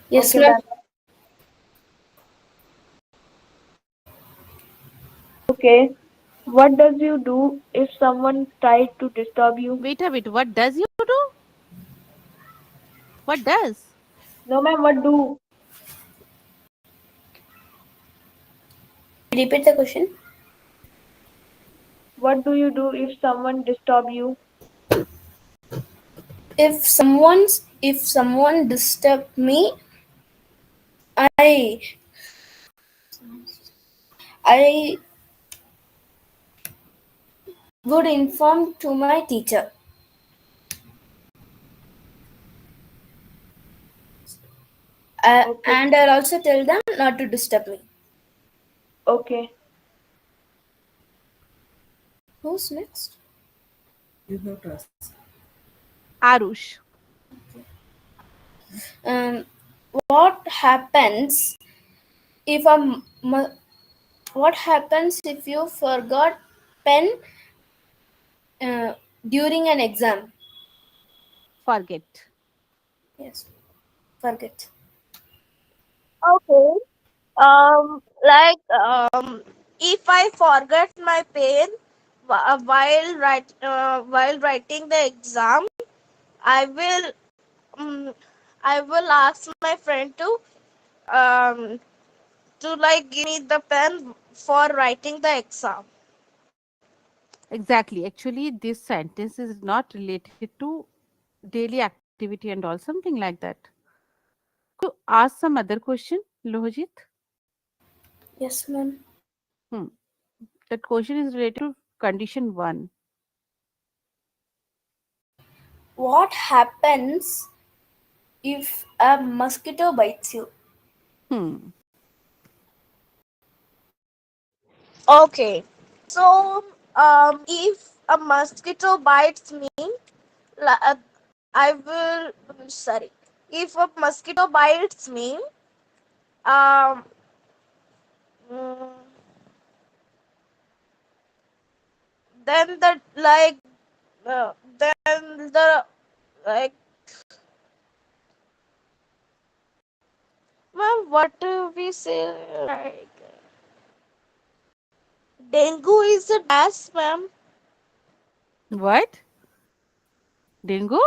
Yes, Okay, ma'am. ma'am. Okay. What does you do if someone tries to disturb you? Wait a bit. What does you do? What does? No, ma'am. What do? Repeat the question. What do you do if someone disturb you? If someone disturb me, I I would inform to my teacher. Okay. And I'll also tell them not to disturb me. Okay. Who's next? Arush. Um, what happens if what happens if you forgot pen uh, during an exam? Forget. Yes, forget. Okay. If I forget my pen while writing the exam, I will I will ask my friend um to like give me the pen for writing the exam. Exactly. Actually, this sentence is not related to daily activity and all, something like that. Could you ask some other question, Lohajit? Yes, ma'am. Hmm. That question is related to condition one. What happens if a mosquito bites you? Hmm. Okay. So if a mosquito bites me, la- uh, I will sorry. If a mosquito bites me, um mm, then then the like ma'am, what do we say, like dengue is a dash, ma'am. What? Dingo?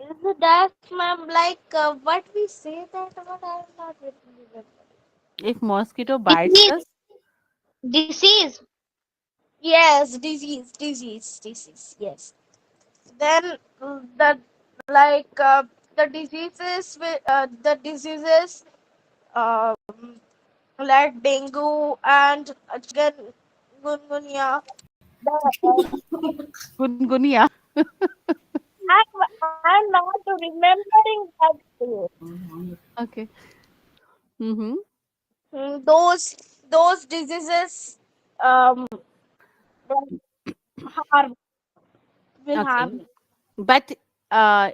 Is a dash, ma'am, like what we say that, but I'm not remembering. If mosquito bites Disease. us, Disease. Yes, disease. Yes. Then the like the diseases um, like dengue and chikungunya. Gungunia. I'm not remembering that place. Okay. Mm-hmm. Those diseases um harm will Okay. harm me. But uh,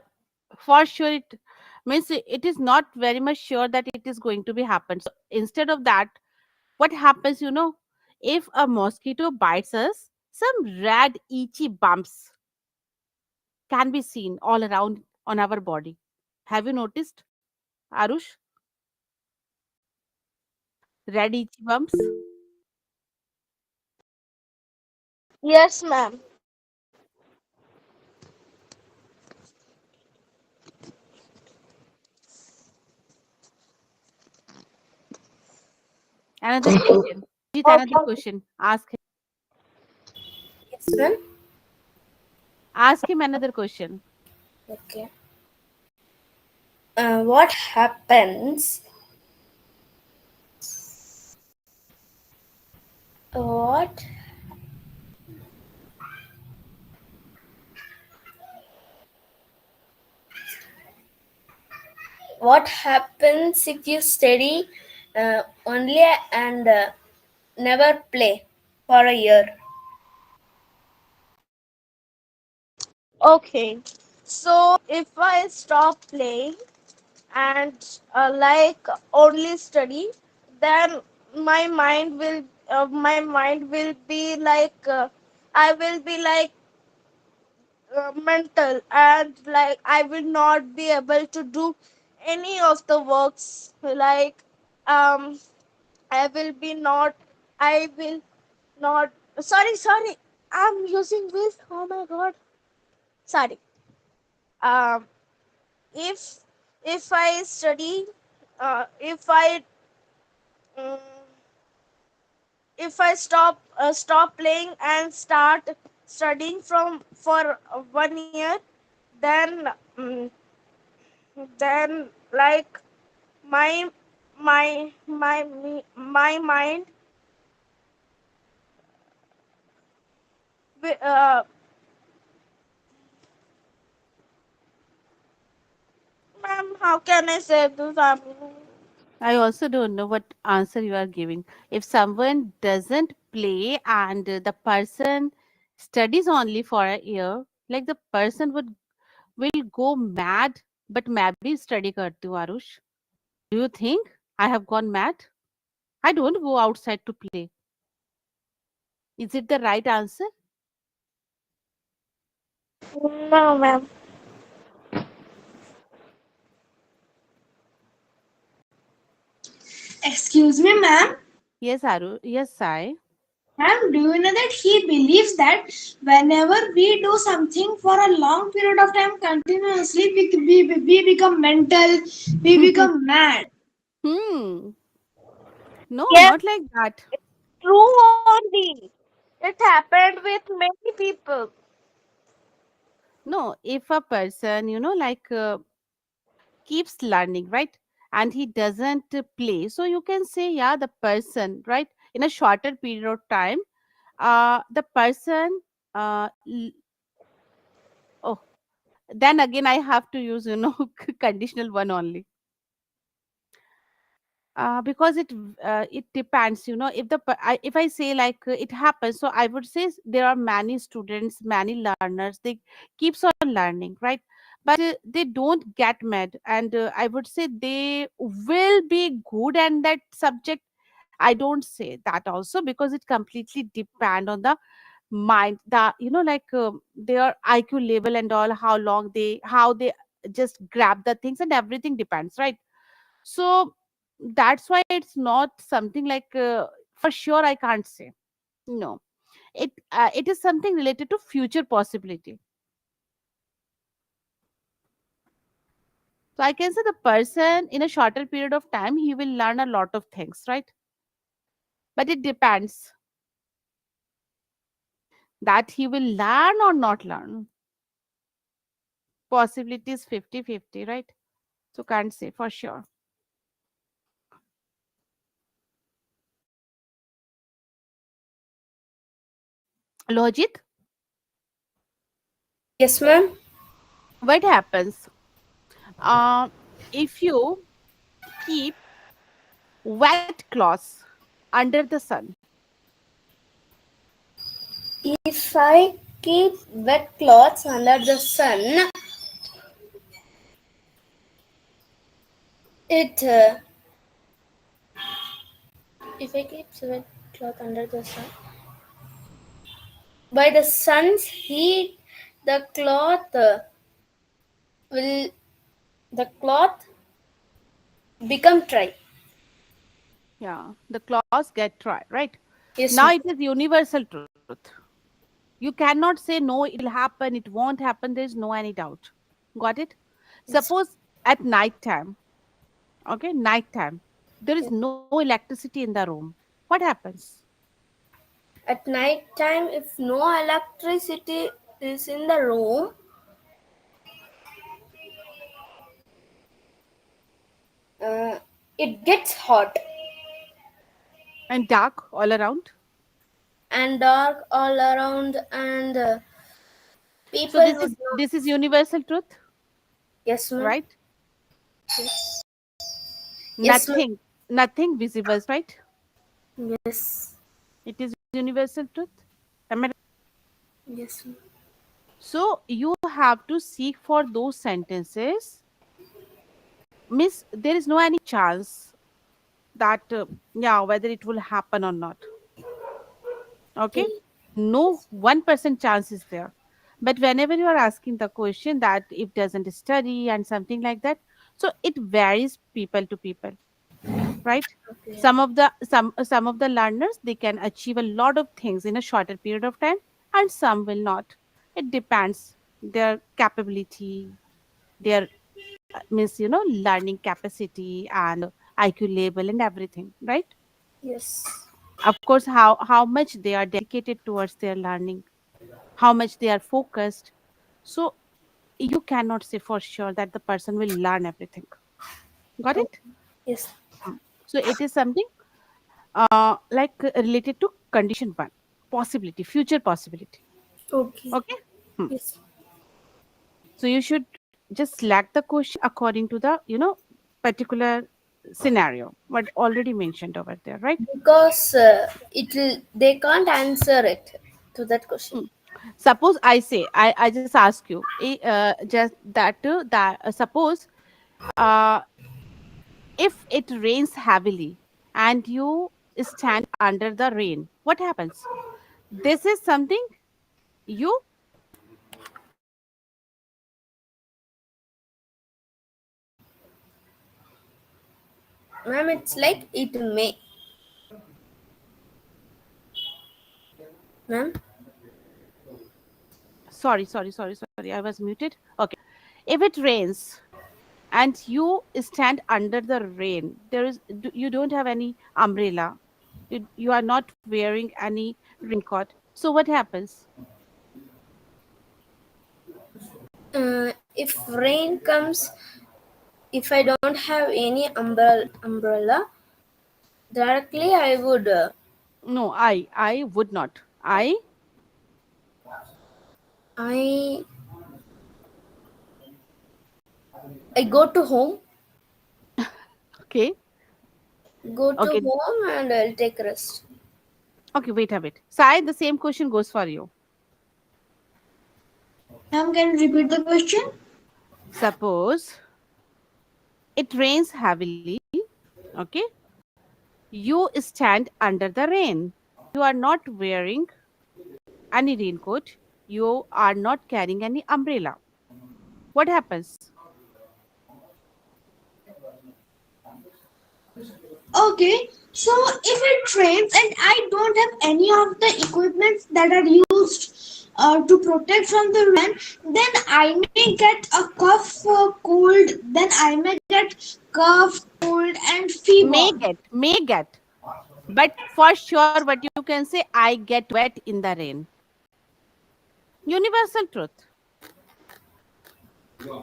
for sure, it means it is not very much sure that it is going to be happen. So instead of that, what happens, if a mosquito bites us, some red itchy bumps can be seen all around on our body. Have you noticed, Arush? Red itchy bumps. Yes, ma'am. Another question. Ajit, another Okay. question. Ask him. Yes, ma'am. Ask him another question. Okay. What happens? What What happens if you study only and never play for a year? Okay. So if I stop playing and only study, then my mind will be I will be mental, and I will not be able to do any of the works. Um I will be not I will not sorry, I'm using this. Oh my god. Sorry. Um if I study if I um, if I stop playing and start studying from for 1 year, then then like my my mind wi- uh, ma'am, how can I say this? I also don't know what answer you are giving. If someone doesn't play and the person studies only for a year, like the person will go mad. But maybe study karti hu, Arush. Do you think I have gone mad? I don't go outside to play. Is it the right answer? No, ma'am. Excuse me, ma'am. Yes, Aru. Yes, Sai. Ma'am, do you know that he believes that whenever we do something for a long period of time continuously, we become mental, we become mad. Hmm. No, Yes, not like that. true only. It happened with many people. No, if a person, keeps learning, right? And he doesn't play. So you can say, yeah, the person, right? In a shorter period of time, the person, oh, then again, I have to use, conditional one only. Because it depends, if if I say like it happens, so I would say there are many students, many learners, they keeps on learning, right? But they don't get mad, and I would say they will be good at that subject. I don't say that also, because it completely depend on the mind, the their IQ level and all, how they just grab the things, and everything depends, right? So that's why it's not something like for sure I can't say. No, it is something related to future possibility. So I can say the person in a shorter period of time he will learn a lot of things, right? But it depends that he will learn or not learn. Possibility is 50-50, right? So can't say for sure. Lojit, Yes, ma'am. what happens if you keep wet cloths under the sun? If I keep wet clothes under the sun, it if I keep wet cloth under the sun, by the sun's heat, the cloth will the cloth become dry. Yeah, the cloths get dry, right? Yes, Now ma'am. it is universal truth. You cannot say no, it will happen, it won't happen. There is no any doubt. Got it? Yes. Suppose at night time, okay, night time, there is Yes. no electricity in the room. What happens? At night time, if no electricity is in the room, uh, it gets hot And dark all around. and dark all around, and So people this would is not. this is universal truth, Yes, ma'am. right? Yes. Yes, ma'am. Nothing visible, right? Yes. It is universal truth. Am I right? Yes, ma'am. So you have to seek for those sentences. Miss, there is no any chance that yeah, whether it will happen or not. Okay, Okay. no 1% chance is there. But whenever you are asking the question that if doesn't study and something like that, so it varies people to people, right? Okay. Some of the learners, they can achieve a lot of things in a shorter period of time, and some will not. It depends their capability, their means learning capacity and IQ level and everything, right? Yes. Of course, how much they are dedicated towards their learning, how much they are focused. So you cannot say for sure that the person will learn everything. Got Okay. it? Yes. Hmm. So it is something like related to condition one, possibility, future possibility. Okay. Okay. Hmm. Yes. So you should just select the question according to the particular scenario what already mentioned over there, right? Because they can't answer it to that question. Hmm. Suppose I say, I just ask you, just that suppose uh, if it rains heavily and you stand under the rain, what happens? This is something you Ma'am, it's like it may. Ma'am. sorry, I was muted. Okay. If it rains and you stand under the rain, you don't have any umbrella, you are not wearing any raincoat, so what happens? If rain comes, if I don't have any umbrella, directly I would No, I would not. I I go to home, Okay. go to Okay. home and I'll take rest. Okay, wait a bit. Sai, the same question goes for you. Ma'am, can you repeat the question? Suppose it rains heavily, okay? You stand under the rain. You are not wearing any raincoat. You are not carrying any umbrella. What happens? Okay, so if it rains and I don't have any of the equipments that are used to protect from the rain, then I may get a cough, cold, then I may get cough, cold, and fever. May get. But for sure, what you can say, I get wet in the rain. Universal truth.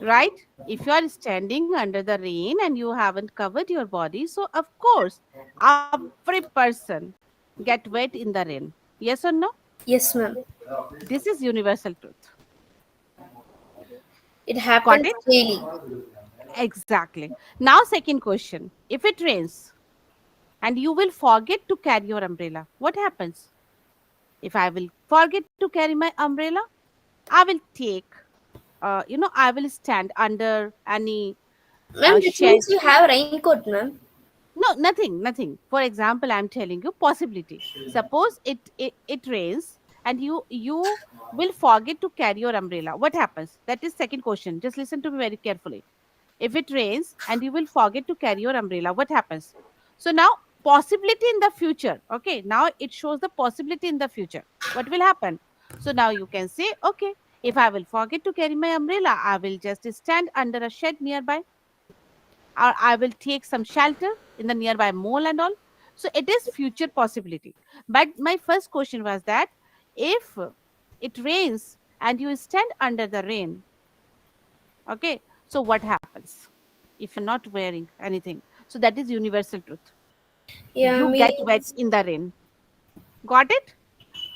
right? If you are standing under the rain and you haven't covered your body, so of course, every person get wet in the rain. Yes or no? Yes, ma'am. This is universal truth. It Got happens it? daily. Exactly. Now, second question. If it rains and you will forget to carry your umbrella, what happens? If I will forget to carry my umbrella, I will take, I will stand under any Ma'am, that shed. means you have raincoat, ma'am. No, nothing, nothing. For example, I'm telling you possibility. Suppose it rains and you will forget to carry your umbrella. What happens? That is second question. Just listen to me very carefully. If it rains and you will forget to carry your umbrella, what happens? So now possibility in the future. Okay, now it shows the possibility in the future. What will happen? So now you can say, okay, if I will forget to carry my umbrella, I will just stand under a shed nearby, or I will take some shelter in the nearby mall and all. So it is future possibility. But my first question was that if it rains and you stand under the rain, okay, so what happens if you're not wearing anything? So that is universal truth. Yeah, You get wet means in the rain. Got it?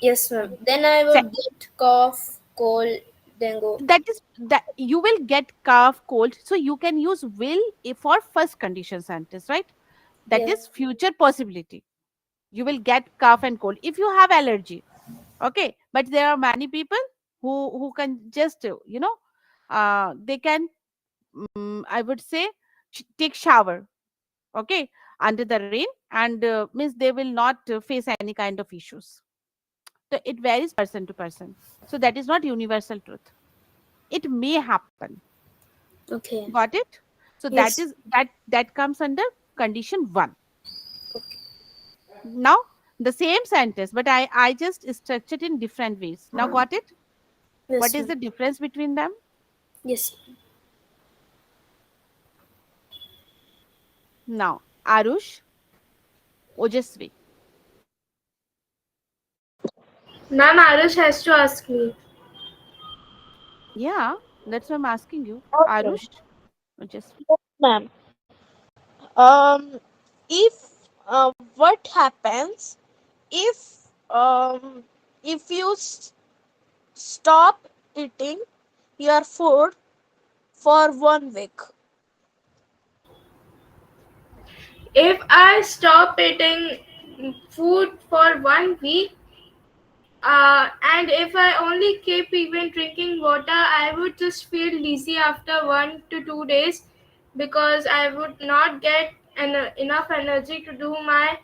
yes, ma'am. Then I Se- would get cough, cold, dengue. that is that you will get cough, cold. So you can use will for first condition sentence, right? That Yes. is future possibility. You will get cough and cold if you have allergy. Okay, but there are many people who can just they can, I would say, take shower, okay, under the rain, and means they will not face any kind of issues. So it varies person to person. So that is not universal truth. It may happen. Okay. Got it? So that Yes. is that comes under condition 1. Okay. Now the same sentence, but I just structured in different ways. Now got it? What Yes, is ma'am. the difference between them? Yes. Now, Arush, Ojasvi. Ma'am, Arush has to ask me. Yeah, that's why I'm asking you. Okay. Arush, Ojasvi. Yes, ma'am. Um, if what happens if if you stop eating your food for 1 week? If I stop eating food for 1 week, and if I only keep even drinking water, I would just feel dizzy after 1 to 2 days because I would not get enough energy to do my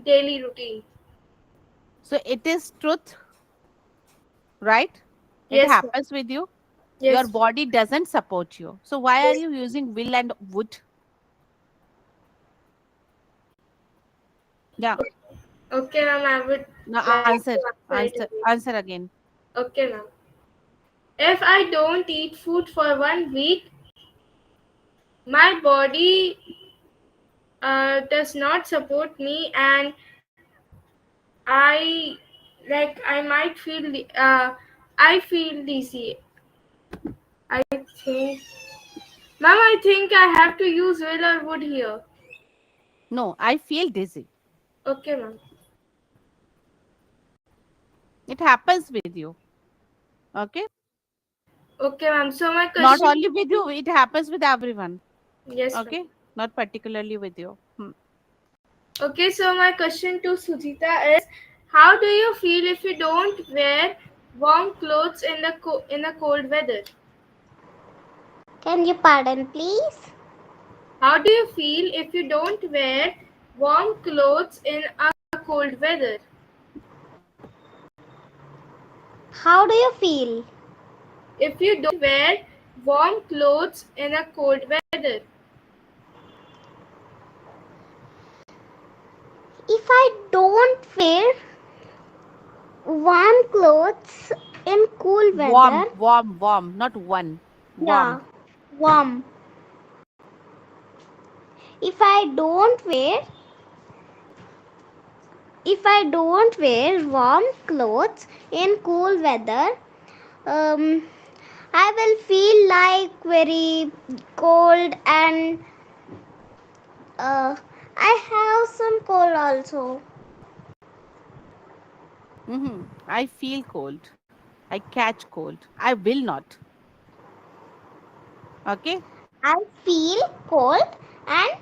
daily routine. So it is truth, right? It Yes, ma'am. happens with you. Your Yes. body doesn't support you. So why are Yes. you using will and would? Yeah. Okay, ma'am. I would Now like to answer, answer it answer, again. answer again. Okay, ma'am. If I don't eat food for 1 week, my body does not support me, and I I might I feel dizzy. I think, ma'am, I think I have to use will or would here. No, I feel dizzy. Okay, ma'am. It happens with you. Okay. Okay, ma'am. So my Not question, only with you, it happens with everyone. yes, ma'am. Okay. Not particularly with you. Okay, so my question to Sujita is, how do you feel if you don't wear warm clothes in in the cold weather? Can you pardon, please? How do you feel if you don't wear warm clothes in a cold weather? How do you feel? If you don't wear warm clothes in a cold weather? If I don't wear warm clothes in cool weather, Warm, warm, warm, not one. yeah, Warm. warm. If I don't wear if I don't wear warm clothes in cool weather, um, I will feel like very cold and I have some cold also. I feel cold. I catch cold. I will not. Okay. I feel cold and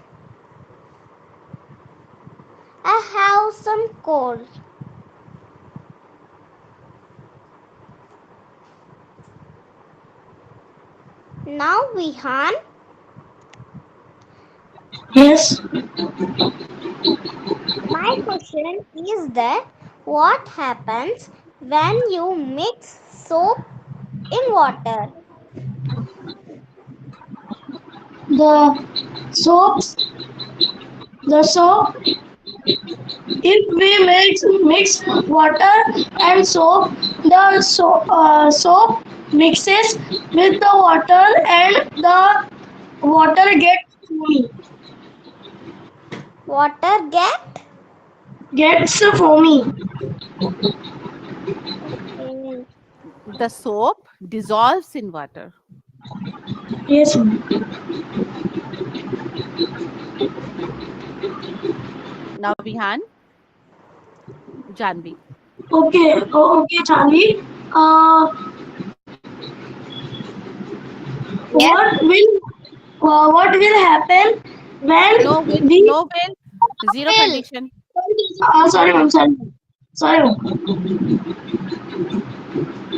I have some cold. Now, Vihan, Yes. my question is that what happens when you mix soap in water? The soaps, the soap, if we mix water and soap, the soap mixes with the water and the water gets foamy. Water Gets foamy. okay. The soap dissolves in water. Yes. Now, Vihan, Janvi. Okay. Okay, Charlie. Yes. What will happen when No will, we no will, zero Will. condition. sorry ma'am, sorry ma'am.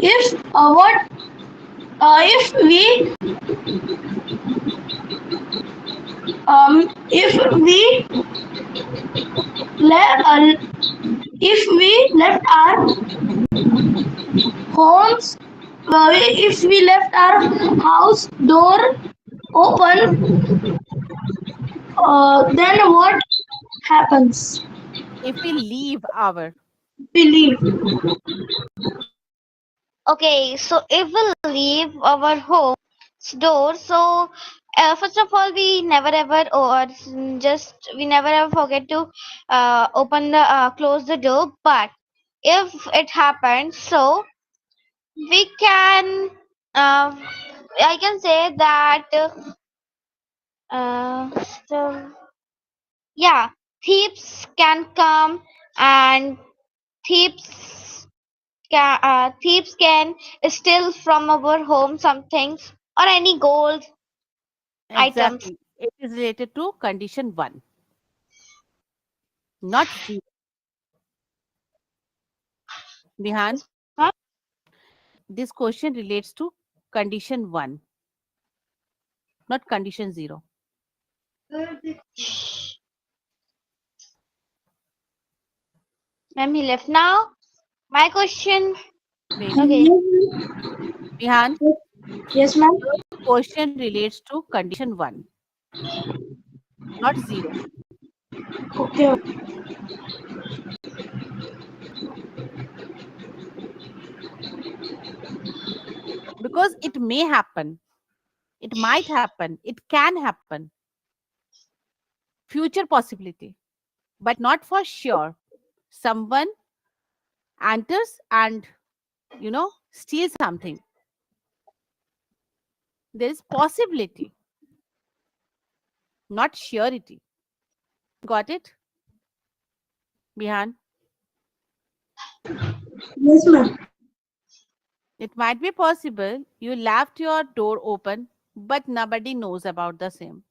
If what if we if we le- uh, if we left our homes if we left our house door open, then what happens? If we leave our, We leave. Okay, so if we leave our home door, so first of all, we never ever or just we never ever forget to open the close the door. But if it happens, so we can I can say that so yeah, thieves can come and thieves can steal from our home some things or any gold items. exactly. It is related to condition one, not zero. Vihan, Huh? this question relates to condition one, not condition zero. Ma'am, he left now. My question. Wait. Okay. Vihan, Yes, ma'am. your question relates to condition one, not zero. Okay. Because it may happen, it might happen, it can happen, future possibility, but not for sure. Someone enters and, steals something. There is possibility, not surety. Got it, Bihan? Yes, ma'am. It might be possible you left your door open, but nobody knows about the same.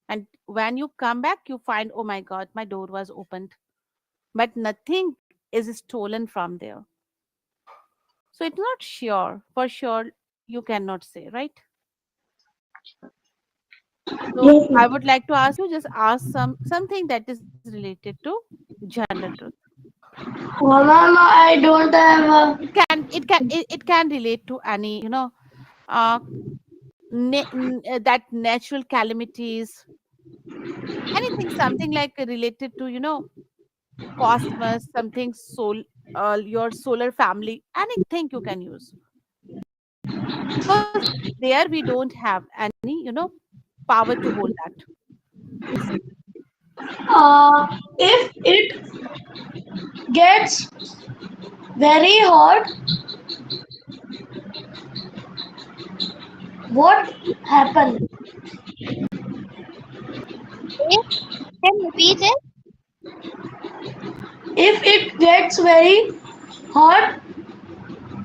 And when you come back, you find, oh my God, my door was opened, but nothing is stolen from there. So it's not sure. For sure, you cannot say, right? So Yes, I ma'am. would like to ask you, just ask something that is related to general truth. Ma'am, I don't have. It can relate to any, uh, that natural calamities, anything, something like related to, cosmos, something your solar family, anything you can use. Because there we don't have any, power to hold that. If it gets very hot, what happen? Can you repeat it? If it gets very hot,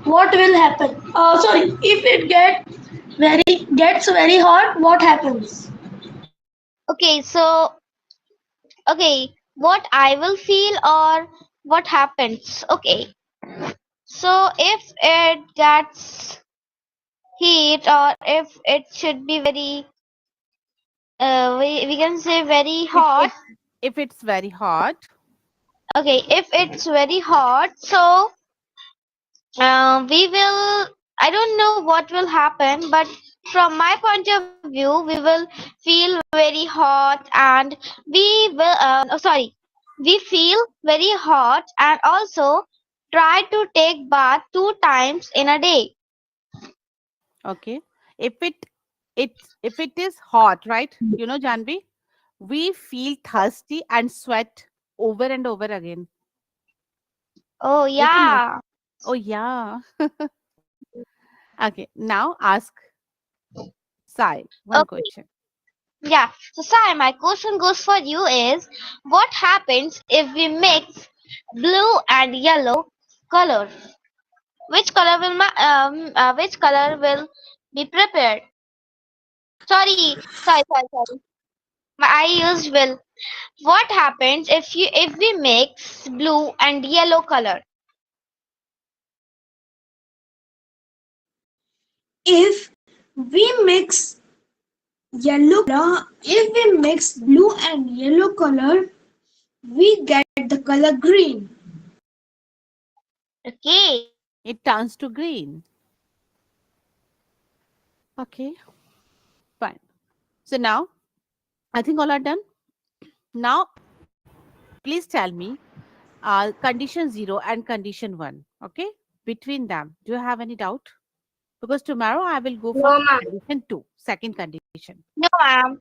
what will happen? Sorry, if it gets very hot, what happens? Okay, so okay, what I will feel or what happens? Okay, so if it gets heat or if it should be very we can say very If hot. it's very hot, Okay, if it's very hot, so we will, I don't know what will happen, but from my point of view, we will feel very hot and we will, we feel very hot and also try to take bath 2 times in a day. okay. If it is hot, right? You know, Janvi, we feel thirsty and sweat over and over again. Oh, Yes or not? yeah. Oh yeah. Okay. Now ask Sai one Okay, question. yeah. So, Sai, my question goes for you is what happens if we mix blue and yellow color? Which color will be prepared? Sorry. I used will. What happens if we mix blue and yellow color? If we mix if we mix blue and yellow color, we get the color green. Okay. It turns to green. Okay. Fine. So now I think all are done. Now please tell me condition 0 and condition 1. Okay. Between them, do you have any doubt? Because tomorrow I will go for No, ma'am. condition 2, second condition. No, ma'am.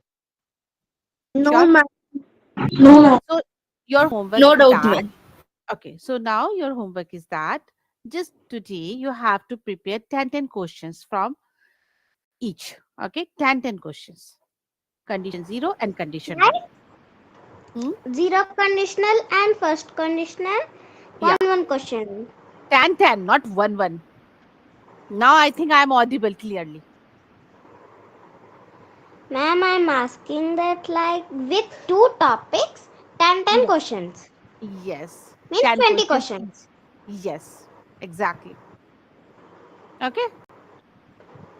No, Sure. ma'am. No. So your homework No is doubt, that. ma'am. Okay. So now your homework is that just today you have to prepare 10 questions from each. Okay. 10 questions. Condition 0 and condition 1. Hmm? Zero conditional and first conditional. Yeah. One question. 10, not 1. Now I think I am audible clearly. Ma'am, I'm asking that like with two topics, 10 Yes. questions. Yes. Means 10 20 questions questions. each. Yes. Exactly. Okay.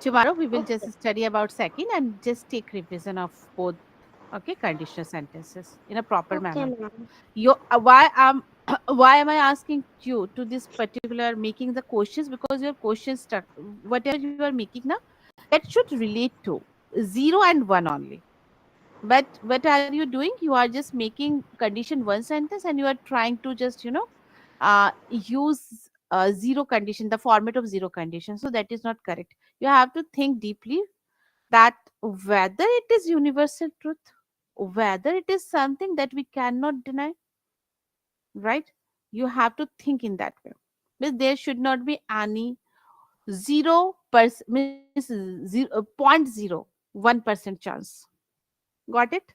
Tomorrow we will Okay. just study about second and just take revision of both. Okay, conditional sentences in a proper Okay, manner. ma'am. Why why am I asking you to this particular making the questions, because your questions whatever you are making now, that should relate to 0 and 1 only. But what are you doing? You are just making condition 1 sentence and you are trying to just use zero condition, the format of zero condition. So that is not correct. You have to think deeply that whether it is universal truth, whether it is something that we cannot deny, right? You have to think in that way. Means there should not be any 0.01% chance. Got it?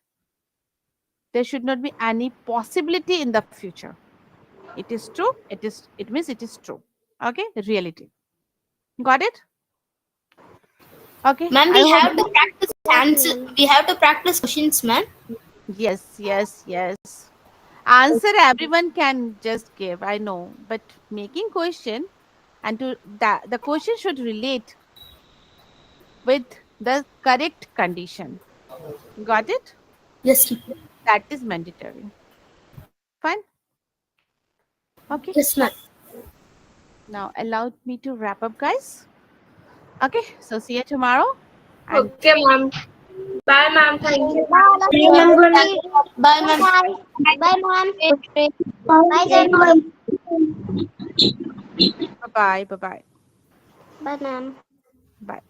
There should not be any possibility in the future. It is true. It means it is true. Okay, reality. Got it? Okay. Ma'am, I we hope. have to practice Yes, answer. ma'am. We have to practice questions, ma'am. Yes. Answer everyone can just give. I know, but making question and to that the question should relate with the correct condition. Got it? Yes, That is mandatory. Fine. Okay. yes, ma'am. Now allow me to wrap up, guys. Okay. So see you tomorrow. And Okay, ma'am. Bye, ma'am. Thank you. Bye, all of you. Remember, Bye, ma'am. Bye. Bye, ma'am. Bye, remember, Janvi. bye bye. Bye bye. Bye, ma'am. Bye.